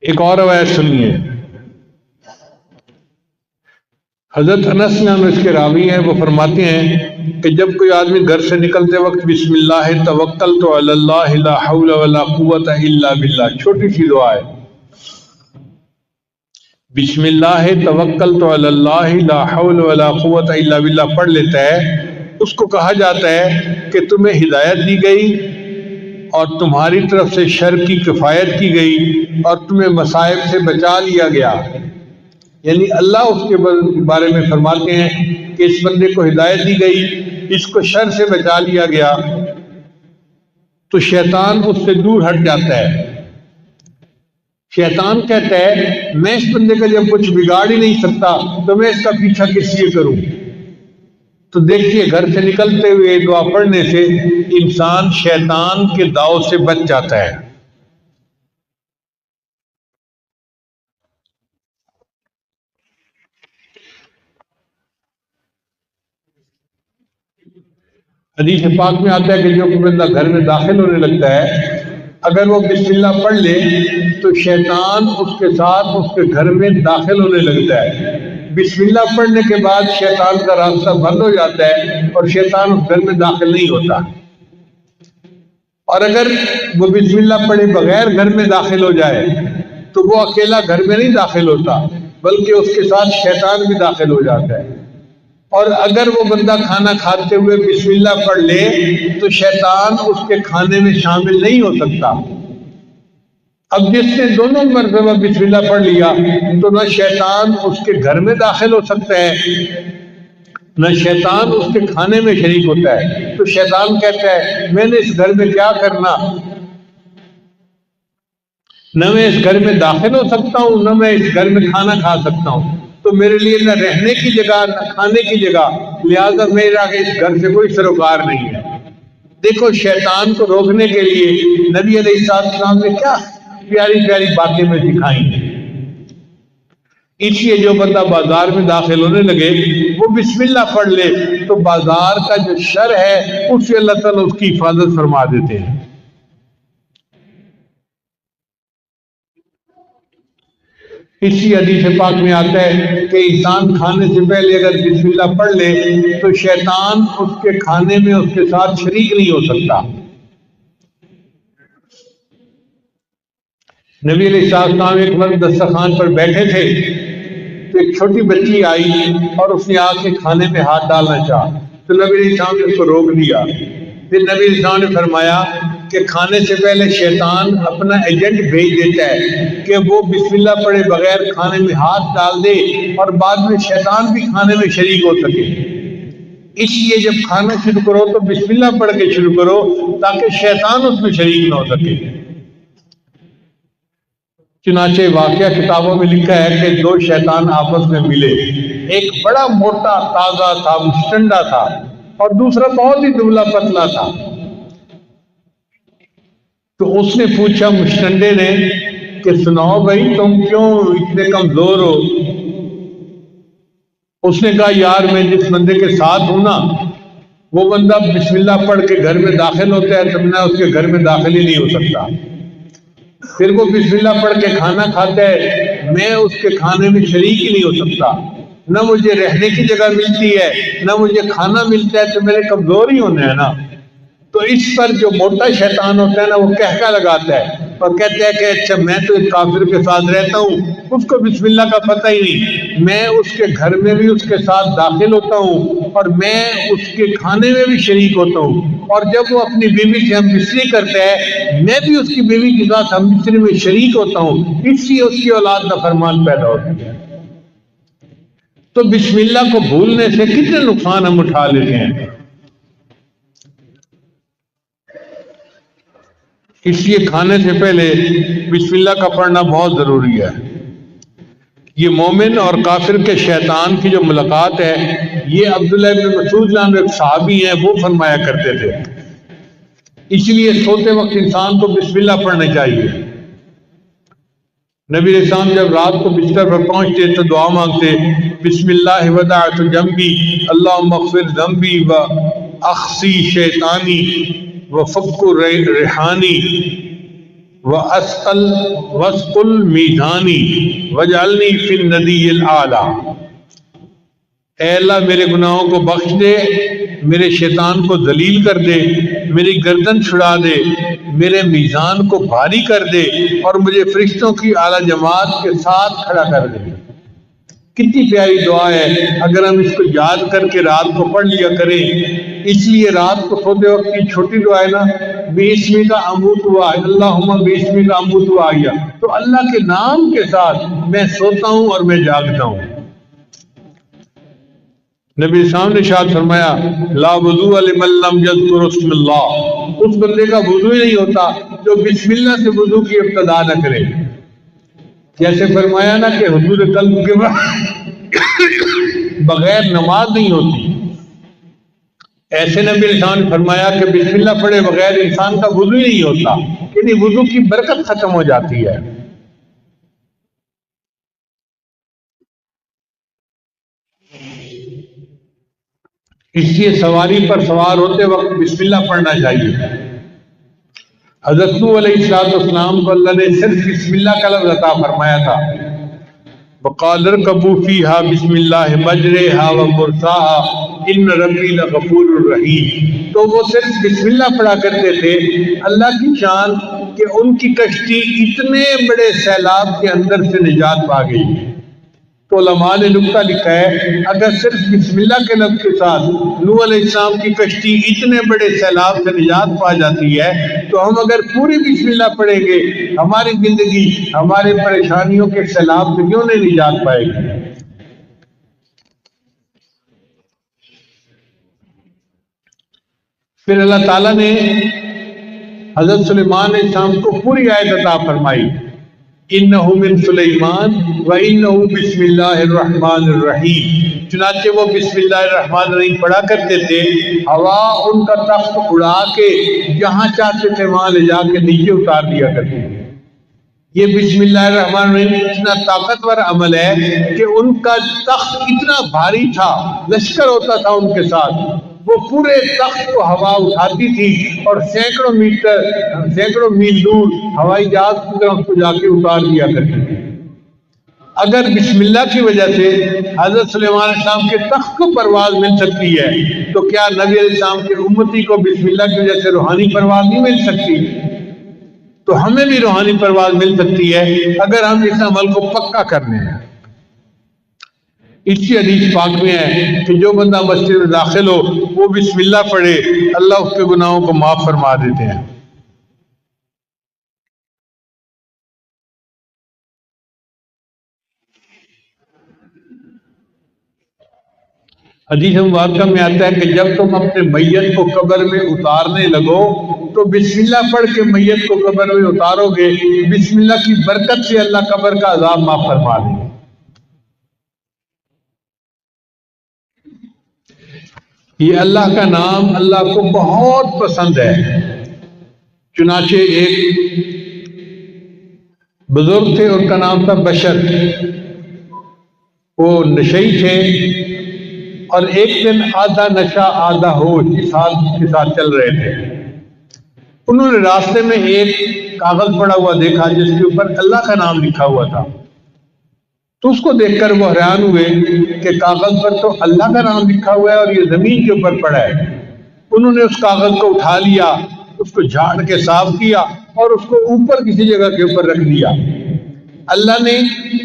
ایک اور روایت سنیے، حضرت انس اس کے راوی ہیں، وہ فرماتے ہیں کہ جب کوئی آدمی گھر سے نکلتے وقت بسم اللہ توکلت علی اللہ لا حول ولا قوت الا باللہ، چھوٹی سی دعا ہے، بسم اللہ توکلت علی اللہ لا حول ولا قوت الا باللہ پڑھ لیتا ہے، اس کو کہا جاتا ہے کہ تمہیں ہدایت دی گئی اور تمہاری طرف سے شر کی کفایت کی گئی اور تمہیں مصائب سے بچا لیا گیا۔ یعنی اللہ اس کے بارے میں فرماتے ہیں کہ اس بندے کو ہدایت دی گئی، اس کو شر سے بچا لیا گیا، تو شیطان اس سے دور ہٹ جاتا ہے۔ شیطان کہتا ہے میں اس بندے کا جب کچھ بگاڑ ہی نہیں سکتا تو میں اس کا پیچھا کس لیے کروں؟ تو دیکھیے گھر سے نکلتے ہوئے دعا پڑھنے سے انسان شیطان کے داؤ سے بچ جاتا ہے۔ حدیث پاک میں آتا ہے کہ جو کوئی بندہ گھر میں داخل ہونے لگتا ہے، اگر وہ بسم اللہ پڑھ لے تو شیطان اس کے ساتھ اس کے گھر میں داخل ہونے لگتا ہے۔ بسم اللہ پڑھنے کے بعد شیطان کا راستہ بند ہو جاتا ہے اور شیطان اس گھر میں داخل نہیں ہوتا۔ اور اگر وہ بسم اللہ پڑھے بغیر گھر میں داخل ہو جائے تو وہ اکیلا گھر میں نہیں داخل ہوتا، بلکہ اس کے ساتھ شیطان بھی داخل ہو جاتا ہے۔ اور اگر وہ بندہ کھانا کھاتے ہوئے بسم اللہ پڑھ لے تو شیطان اس کے کھانے میں شامل نہیں ہو سکتا۔ اب جس نے دونوں مرتبہ بسم اللہ پڑھ لیا تو نہ شیطان اس کے گھر میں داخل ہو سکتا ہے، نہ شیطان اس کے کھانے میں شریک ہوتا ہے۔ تو شیطان کہتا ہے میں نے اس گھر میں کیا کرنا، نہ میں اس گھر میں داخل ہو سکتا ہوں، نہ میں اس گھر میں کھانا کھا سکتا ہوں، تو میرے لیے نہ رہنے کی جگہ نہ کھانے کی جگہ، لہذا میرا اس گھر سے کوئی سروکار نہیں ہے۔ دیکھو شیطان کو روکنے کے لیے نبی علیہ السلام نے کیا پیاری پیاری باتیں میں سکھائی ہیں۔ اس لیے جو بندہ بازار میں داخل ہونے لگے وہ بسم اللہ پڑھ لے تو بازار کا جو شر ہے اس سے اللہ تعالیٰ اس کی حفاظت فرما دیتے ہیں۔ اسی حدیث پاک میں آتا ہے کہ انسان کھانے سے پہلے اگر بسم اللہ پڑھ لے تو شیطان اس کے کھانے میں اس کے ساتھ شریک نہیں ہو سکتا۔ نبی علیہ السلام ایک مرد دسترخوان پر بیٹھے تھے تو ایک چھوٹی بچی آئی اور اس نے آ کے کھانے میں ہاتھ ڈالنا چاہا تو نبی علیہ السلام نے اس کو روک دیا۔ پھر نبی علیہ السلام نے فرمایا کہ کھانے سے پہلے شیطان اپنا ایجنٹ بھیج دیتا ہے کہ وہ بسم اللہ پڑھے بغیر کھانے میں ہاتھ ڈال دے اور بعد میں شیطان بھی کھانے میں شریک ہو سکے۔ اس لیے جب کھانا شروع کرو تو بسم اللہ پڑھ کے شروع کرو تاکہ شیطان اس میں شریک نہ ہو سکے۔ چنانچہ واقعہ کتابوں میں لکھا ہے کہ دو شیطان آپس میں ملے، ایک بڑا موٹا تازہ تھا، مشٹنڈا تھا، اور دوسرا بہت ہی دبلا پتلا تھا۔ تو اس نے پوچھا مشٹنڈے نے کہ سناؤ بھائی تم کیوں اتنے کمزور ہو؟ اس نے کہا یار میں جس بندے کے ساتھ ہوں نا وہ بندہ بسم اللہ پڑھ کے گھر میں داخل ہوتا ہے تو میں اس کے گھر میں داخل ہی نہیں ہو سکتا۔ پھر وہ بسم اللہ پڑھ کے کھانا کھاتا ہے، میں اس کے کھانے میں شریک ہی نہیں ہو سکتا، نہ مجھے رہنے کی جگہ ملتی ہے نہ مجھے کھانا ملتا ہے، تو میرے کمزور ہی ہونے ہیں نا۔ تو اس پر جو موٹا شیطان ہوتا ہے نا وہ کہکا لگاتا ہے اور کہتا ہے کہ اچھا میں تو ایک کافر کے ساتھ رہتا ہوں، اس کو بسم اللہ کا پتہ ہی نہیں، میں اس کے گھر میں بھی اس کے ساتھ داخل ہوتا ہوں اور میں اس کے کھانے میں بھی شریک ہوتا ہوں، اور جب وہ اپنی بیوی سے ہم مصری کرتا ہے میں بھی اس کی بیوی کے ساتھ ہم مصری میں شریک ہوتا ہوں، اس لیے اس کی اولاد نافرمان پیدا ہوتی ہے۔ تو بسم اللہ کو بھولنے سے کتنے نقصان ہم اٹھا لیتے ہیں۔ اس لیے کھانے سے پہلے بسم اللہ کا پڑھنا بہت ضروری ہے۔ یہ مومن اور کافر کے شیطان کی جو ملاقات ہے یہ عبداللہ بن مسعود نام ایک صحابی ہیں وہ فرمایا کرتے تھے، اس لیے سوتے وقت انسان کو بسم اللہ پڑھنا چاہیے۔ نبی علیہ السلام جب رات کو بستر پر پہنچتے تو دعا مانگتے، بسم اللہ وضعت جنبی اللہم اغفر ذنبی و اخسی شیطانی وفک ریحانی واسقل میزانی وجعلنی فی الندی الاعلیٰ۔ اے اللہ میرے گناہوں کو بخش دے، میرے شیطان کو ذلیل کر دے، میری گردن چھڑا دے، میرے میزان کو بھاری کر دے اور مجھے فرشتوں کی اعلیٰ جماعت کے ساتھ کھڑا کر دے۔ کتنی پیاری دعا ہے، اگر ہم اس کو یاد کر کے رات کو پڑھ لیا کریں۔ اس لیے رات کو سوتے وقت کی چھوٹی دعا ہے نا، بِاسْمِکَ اموت اللہم بِاسْمِکَ اموت وَاحْیا، تو اللہ کے نام کے ساتھ میں سوتا ہوں اور میں جاگتا ہوں۔ نبی صاحب نے ارشاد فرمایا لا وضوء لمن لم یذکر اسم اللہ، اس بندے کا وضو ہی نہیں ہوتا جو بسم اللہ سے وضو کی ابتدا نہ کرے۔ جیسے فرمایا نا کہ حضور قلب کے بغیر نماز نہیں ہوتی، ایسے نبی علیہ السلام نے فرمایا کہ بسم اللہ پڑھے بغیر انسان کا وضو ہی نہیں ہوتا، یعنی وضو کی برکت ختم ہو جاتی ہے۔ اس لیے سواری پر سوار ہوتے وقت بسم اللہ پڑھنا چاہیے۔ حضرت نوح علیہ السلام کو اللہ نے صرف بسم اللہ کا لفظ عطا فرمایا تھا، وَقَالَ ارْكَبُوا فِيهَا بِسْمِ اللَّهِ مَجْرَاهَا وَمُرْسَاهَا إِنَّ رَبِّي لَغَفُورٌ رَحِيمٌ۔ تو وہ صرف بسم اللہ پڑھا کرتے تھے۔ اللہ کی شان کہ ان کی کشتی اتنے بڑے سیلاب کے اندر سے نجات پا گئی۔ تو علماء نے نکتہ لکھا ہے اگر صرف بسم اللہ کے لفظ کے ساتھ نوح علیہ السلام کی کشتی اتنے بڑے سیلاب سے نجات پا جاتی ہے تو ہم اگر پوری بسم اللہ پڑھیں گے ہماری زندگی ہمارے پریشانیوں کے سیلاب سے کیوں نہیں نجات پائے گی۔ پھر اللہ تعالیٰ نے حضرت سلیمان علیہ السلام کو پوری آیت عطا فرمائی، انہو من سلیمان و انہو بسم اللہ الرحمن الرحیم۔ چنانچہ وہ بسم اللہ الرحمن الرحیم پڑھا کرتے تھے، ہوا ان کا تخت اڑا کے جہاں چاہتے تھے وہاں لے جا کے نیچے اتار دیا کرتے تھے۔ یہ بسم اللہ الرحمن الرحیم اتنا طاقتور عمل ہے کہ ان کا تخت اتنا بھاری تھا، لشکر ہوتا تھا ان کے ساتھ، وہ پورے تخت کو ہوا اٹھاتی تھی اور سینکڑوں میل دور ہوائی جہاز کی طرف کو جا کے اتار دیا کرتی تھی۔ اگر بسم اللہ کی وجہ سے حضرت سلیمان علیہ السلام کے تخت کو پرواز مل سکتی ہے تو کیا نبی علیہ السلام کے امتی کو بسم اللہ کی وجہ سے روحانی پرواز نہیں مل سکتی؟ تو ہمیں بھی روحانی پرواز مل سکتی ہے اگر ہم اس عمل کو پکا کرنے ہیں۔ اسی حدیث پاک میں ہے کہ جو بندہ مسجد میں داخل ہو وہ بسم اللہ پڑھے، اللہ اس کے گناہوں کو معاف فرما دیتے ہیں۔ حدیث مبارکہ میں آتا ہے کہ جب تم اپنے میت کو قبر میں اتارنے لگو تو بسم اللہ پڑھ کے میت کو قبر میں اتارو گے، بسم اللہ کی برکت سے اللہ قبر کا عذاب معاف فرما دے گا۔ یہ اللہ کا نام اللہ کو بہت پسند ہے۔ چنانچہ ایک بزرگ تھے، ان کا نام تھا بشر، وہ نشئی تھے، اور ایک دن آدھا نشہ آدھا ہوش اس حالت کے ساتھ چل رہے تھے۔ انہوں نے راستے میں ایک کاغذ پڑا ہوا دیکھا جس کے اوپر اللہ کا نام لکھا ہوا تھا، تو اس کو دیکھ کر وہ حیران ہوئے کہ کاغذ پر تو اللہ کا نام لکھا ہوا ہے اور یہ زمین کے اوپر پڑا ہے۔ انہوں نے اس کاغذ کو اٹھا لیا، اس کو جھاڑ کے صاف کیا اور اس کو اوپر کسی جگہ کے اوپر رکھ دیا۔ اللہ نے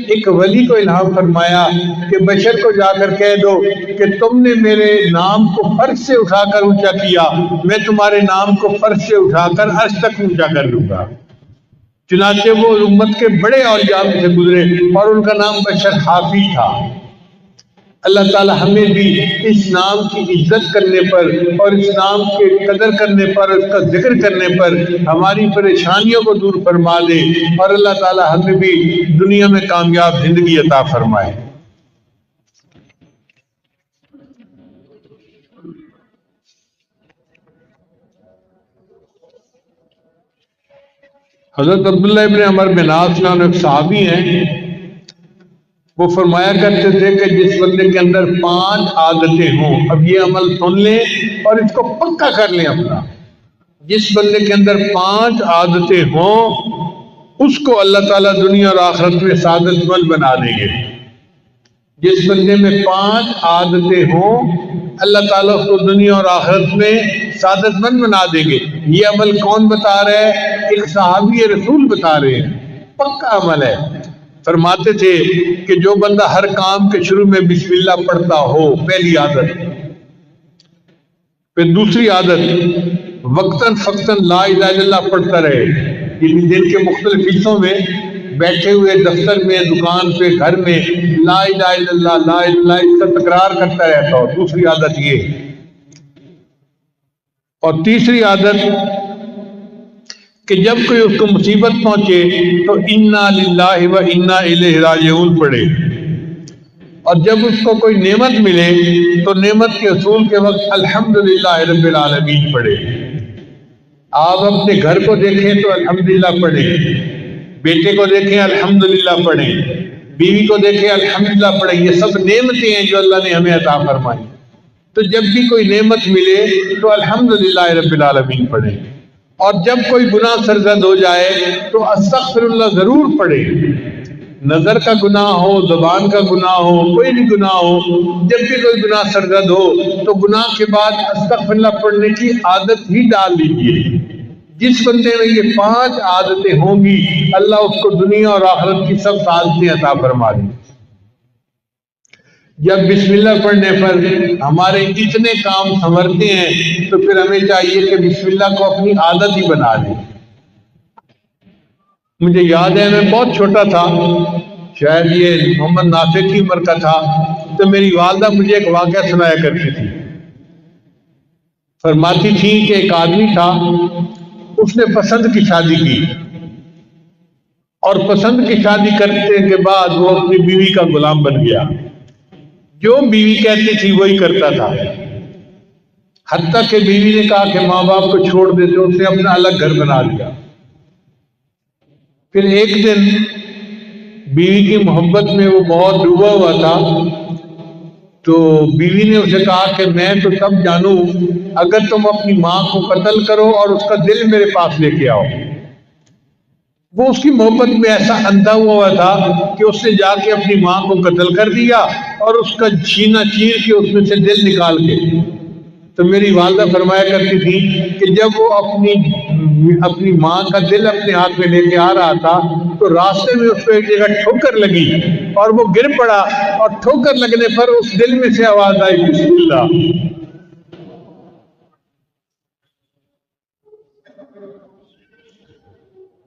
ایک ولی کو الہام فرمایا کہ بشر کو جا کر کہہ دو کہ تم نے میرے نام کو فرش سے اٹھا کر اونچا کیا، میں تمہارے نام کو فرش سے اٹھا کر عرش تک اونچا کر لوں گا۔ چنانچہ وہ امت کے بڑے اولیاء میں سے گزرے اور ان کا نام بشر حافی تھا۔ اللہ تعالی ہمیں بھی اس نام کی عزت کرنے پر اور اس نام کے قدر کرنے پر، اس کا ذکر کرنے پر ہماری پریشانیوں کو دور فرما دے، اور اللہ تعالی ہمیں بھی دنیا میں کامیاب زندگی عطا فرمائے۔ حضرت عبداللہ ابن عمر بن عاص ایک صحابی ہیں، وہ فرمایا کرتے تھے کہ جس بندے کے اندر 5 عادتیں ہوں، اب یہ عمل سن لیں اور اس کو پکا کر لیں اپنا، جس بندے کے اندر 5 عادتیں ہوں اس کو اللہ تعالیٰ دنیا اور آخرت میں سعادت مند بنا دیں گے۔ جس بندے میں 5 عادتیں ہوں اللہ تعالیٰ اس کو دنیا اور آخرت میں سعادت مند بنا دیں گے۔ یہ عمل کون بتا رہا ہے؟ ایک صحابی رسول بتا رہے ہیں، پکا عمل ہے۔ فرماتے تھے کہ جو بندہ ہر کام کے شروع میں بسم اللہ پڑھتا ہو، پہلی عادت۔ پھر دوسری عادت، وقتاً فقتاً لا الہ الا اللہ پڑھتا رہے، یعنی دن کے مختلف حصوں میں بیٹھے ہوئے دفتر میں، دکان پہ، گھر میں لا الہ الا اللہ لا الہ الا اللہ اس کا تکرار کرتا رہتا ہو، دوسری عادت یہ۔ اور تیسری عادت کہ جب کوئی اس کو مصیبت پہنچے تو انا للہ و انا الیہ راجعون پڑھے، اور جب اس کو کوئی نعمت ملے تو نعمت کے حصول کے وقت الحمدللہ رب العالمین پڑھے۔ آپ اپنے گھر کو دیکھیں تو الحمدللہ پڑھیں، بیٹے کو دیکھیں الحمدللہ پڑھیں، بیوی کو دیکھیں الحمدللہ پڑھیں، یہ سب نعمتیں ہیں جو اللہ نے ہمیں عطا فرمائی۔ تو جب بھی کوئی نعمت ملے تو الحمدللہ رب العالمین پڑھیں، اور جب کوئی گناہ سرزد ہو جائے تو استغفر اللہ ضرور پڑھے۔ نظر کا گناہ ہو، زبان کا گناہ ہو، کوئی بھی گناہ ہو، جب بھی کوئی گناہ سرزد ہو تو گناہ کے بعد استغفر اللہ پڑھنے کی عادت ہی ڈال لیجیے۔ جس بندے میں یہ 5 عادتیں ہوں گی اللہ اس کو دنیا اور آخرت کی سب سعادتیں عطا فرما دیں۔ جب بسم اللہ پڑھنے پر ہمارے اتنے کام سنورتے ہیں تو پھر ہمیں چاہیے کہ بسم اللہ کو اپنی عادت ہی بنا دیں۔ مجھے یاد ہے میں بہت چھوٹا تھا، شاید یہ محمد ناصر کی عمر کا تھا، تو میری والدہ مجھے ایک واقعہ سنایا کرتی تھی۔ فرماتی تھی کہ ایک آدمی تھا، اس نے پسند کی شادی کی، اور پسند کی شادی کرنے کے بعد وہ اپنی بیوی کا غلام بن گیا، جو بیوی کہتی تھی وہی کرتا تھا، حتیٰ کہ بیوی نے کہا کہ ماں باپ کو چھوڑ دے تو اس نے اپنا الگ گھر بنا لیا۔ پھر ایک دن بیوی کی محبت میں وہ بہت ڈوبا ہوا تھا، تو بیوی نے اسے کہا کہ میں تو تب جانوں اگر تم اپنی ماں کو قتل کرو اور اس کا دل میرے پاس لے کے آؤ۔ وہ اس کی محبت میں ایسا اندھا ہوا تھا کہ اس نے جا کے اپنی ماں کو قتل کر دیا اور اس کا سینہ چیر کے اس میں سے دل نکال کے۔ تو میری والدہ فرمایا کرتی تھی کہ جب وہ اپنی ماں کا دل اپنے ہاتھ میں لے کے آ رہا تھا تو راستے میں اس کو ایک جگہ ٹھوکر لگی اور وہ گر پڑا، اور ٹھوکر لگنے پر اس دل میں سے آواز آئی بسم اللہ۔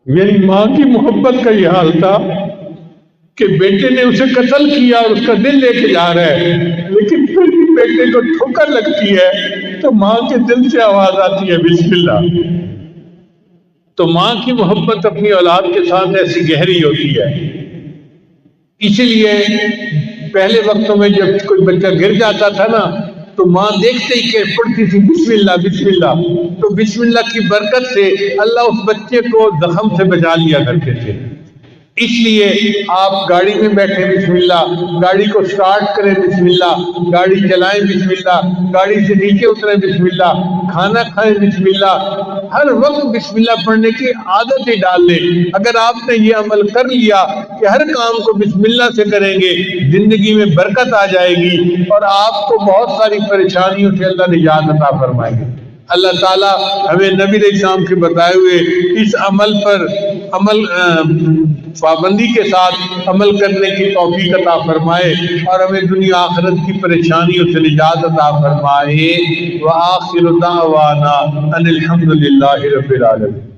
میری ماں کی محبت کا یہ حال تھا کہ بیٹے نے اسے قتل کیا اور اس کا دل لے کے جا رہا ہے، لیکن پھر بھی بیٹے کو ٹھوکر لگتی ہے تو ماں کے دل سے آواز آتی ہے بسم اللہ۔ تو ماں کی محبت اپنی اولاد کے ساتھ ایسی گہری ہوتی ہے۔ اسی لیے پہلے وقتوں میں جب کوئی بچہ گر جاتا تھا نا تو ماں دیکھتے ہی کہ پڑھتی تھی بسم اللہ بسم اللہ، تو بسم اللہ کی برکت سے اللہ اس بچے کو زخم سے بچا لیا کرتے تھے۔ اس لیے آپ گاڑی میں بیٹھیں بسم اللہ، گاڑی کو سٹارٹ کریں بسم اللہ، گاڑی چلائیں بسم اللہ، گاڑی سے نیچے اتریں بسم اللہ، کھانا کھائیں بسم اللہ، ہر وقت بسم اللہ پڑھنے کی عادت ہی ڈال لیں۔ اگر آپ نے یہ عمل کر لیا کہ ہر کام کو بسم اللہ سے کریں گے، زندگی میں برکت آ جائے گی اور آپ کو بہت ساری پریشانیوں سے اللہ نجات عطا فرمائیں گے۔ اللہ تعالیٰ ہمیں نبی علیہ السلام کے بتائے ہوئے اس عمل پر پابندی کے ساتھ عمل کرنے کی توفیق عطا فرمائے اور ہمیں دنیا آخرت کی پریشانیوں سے نجات عطا فرمائے۔ وآخر دعوانا ان الحمد للہ رب العالمین۔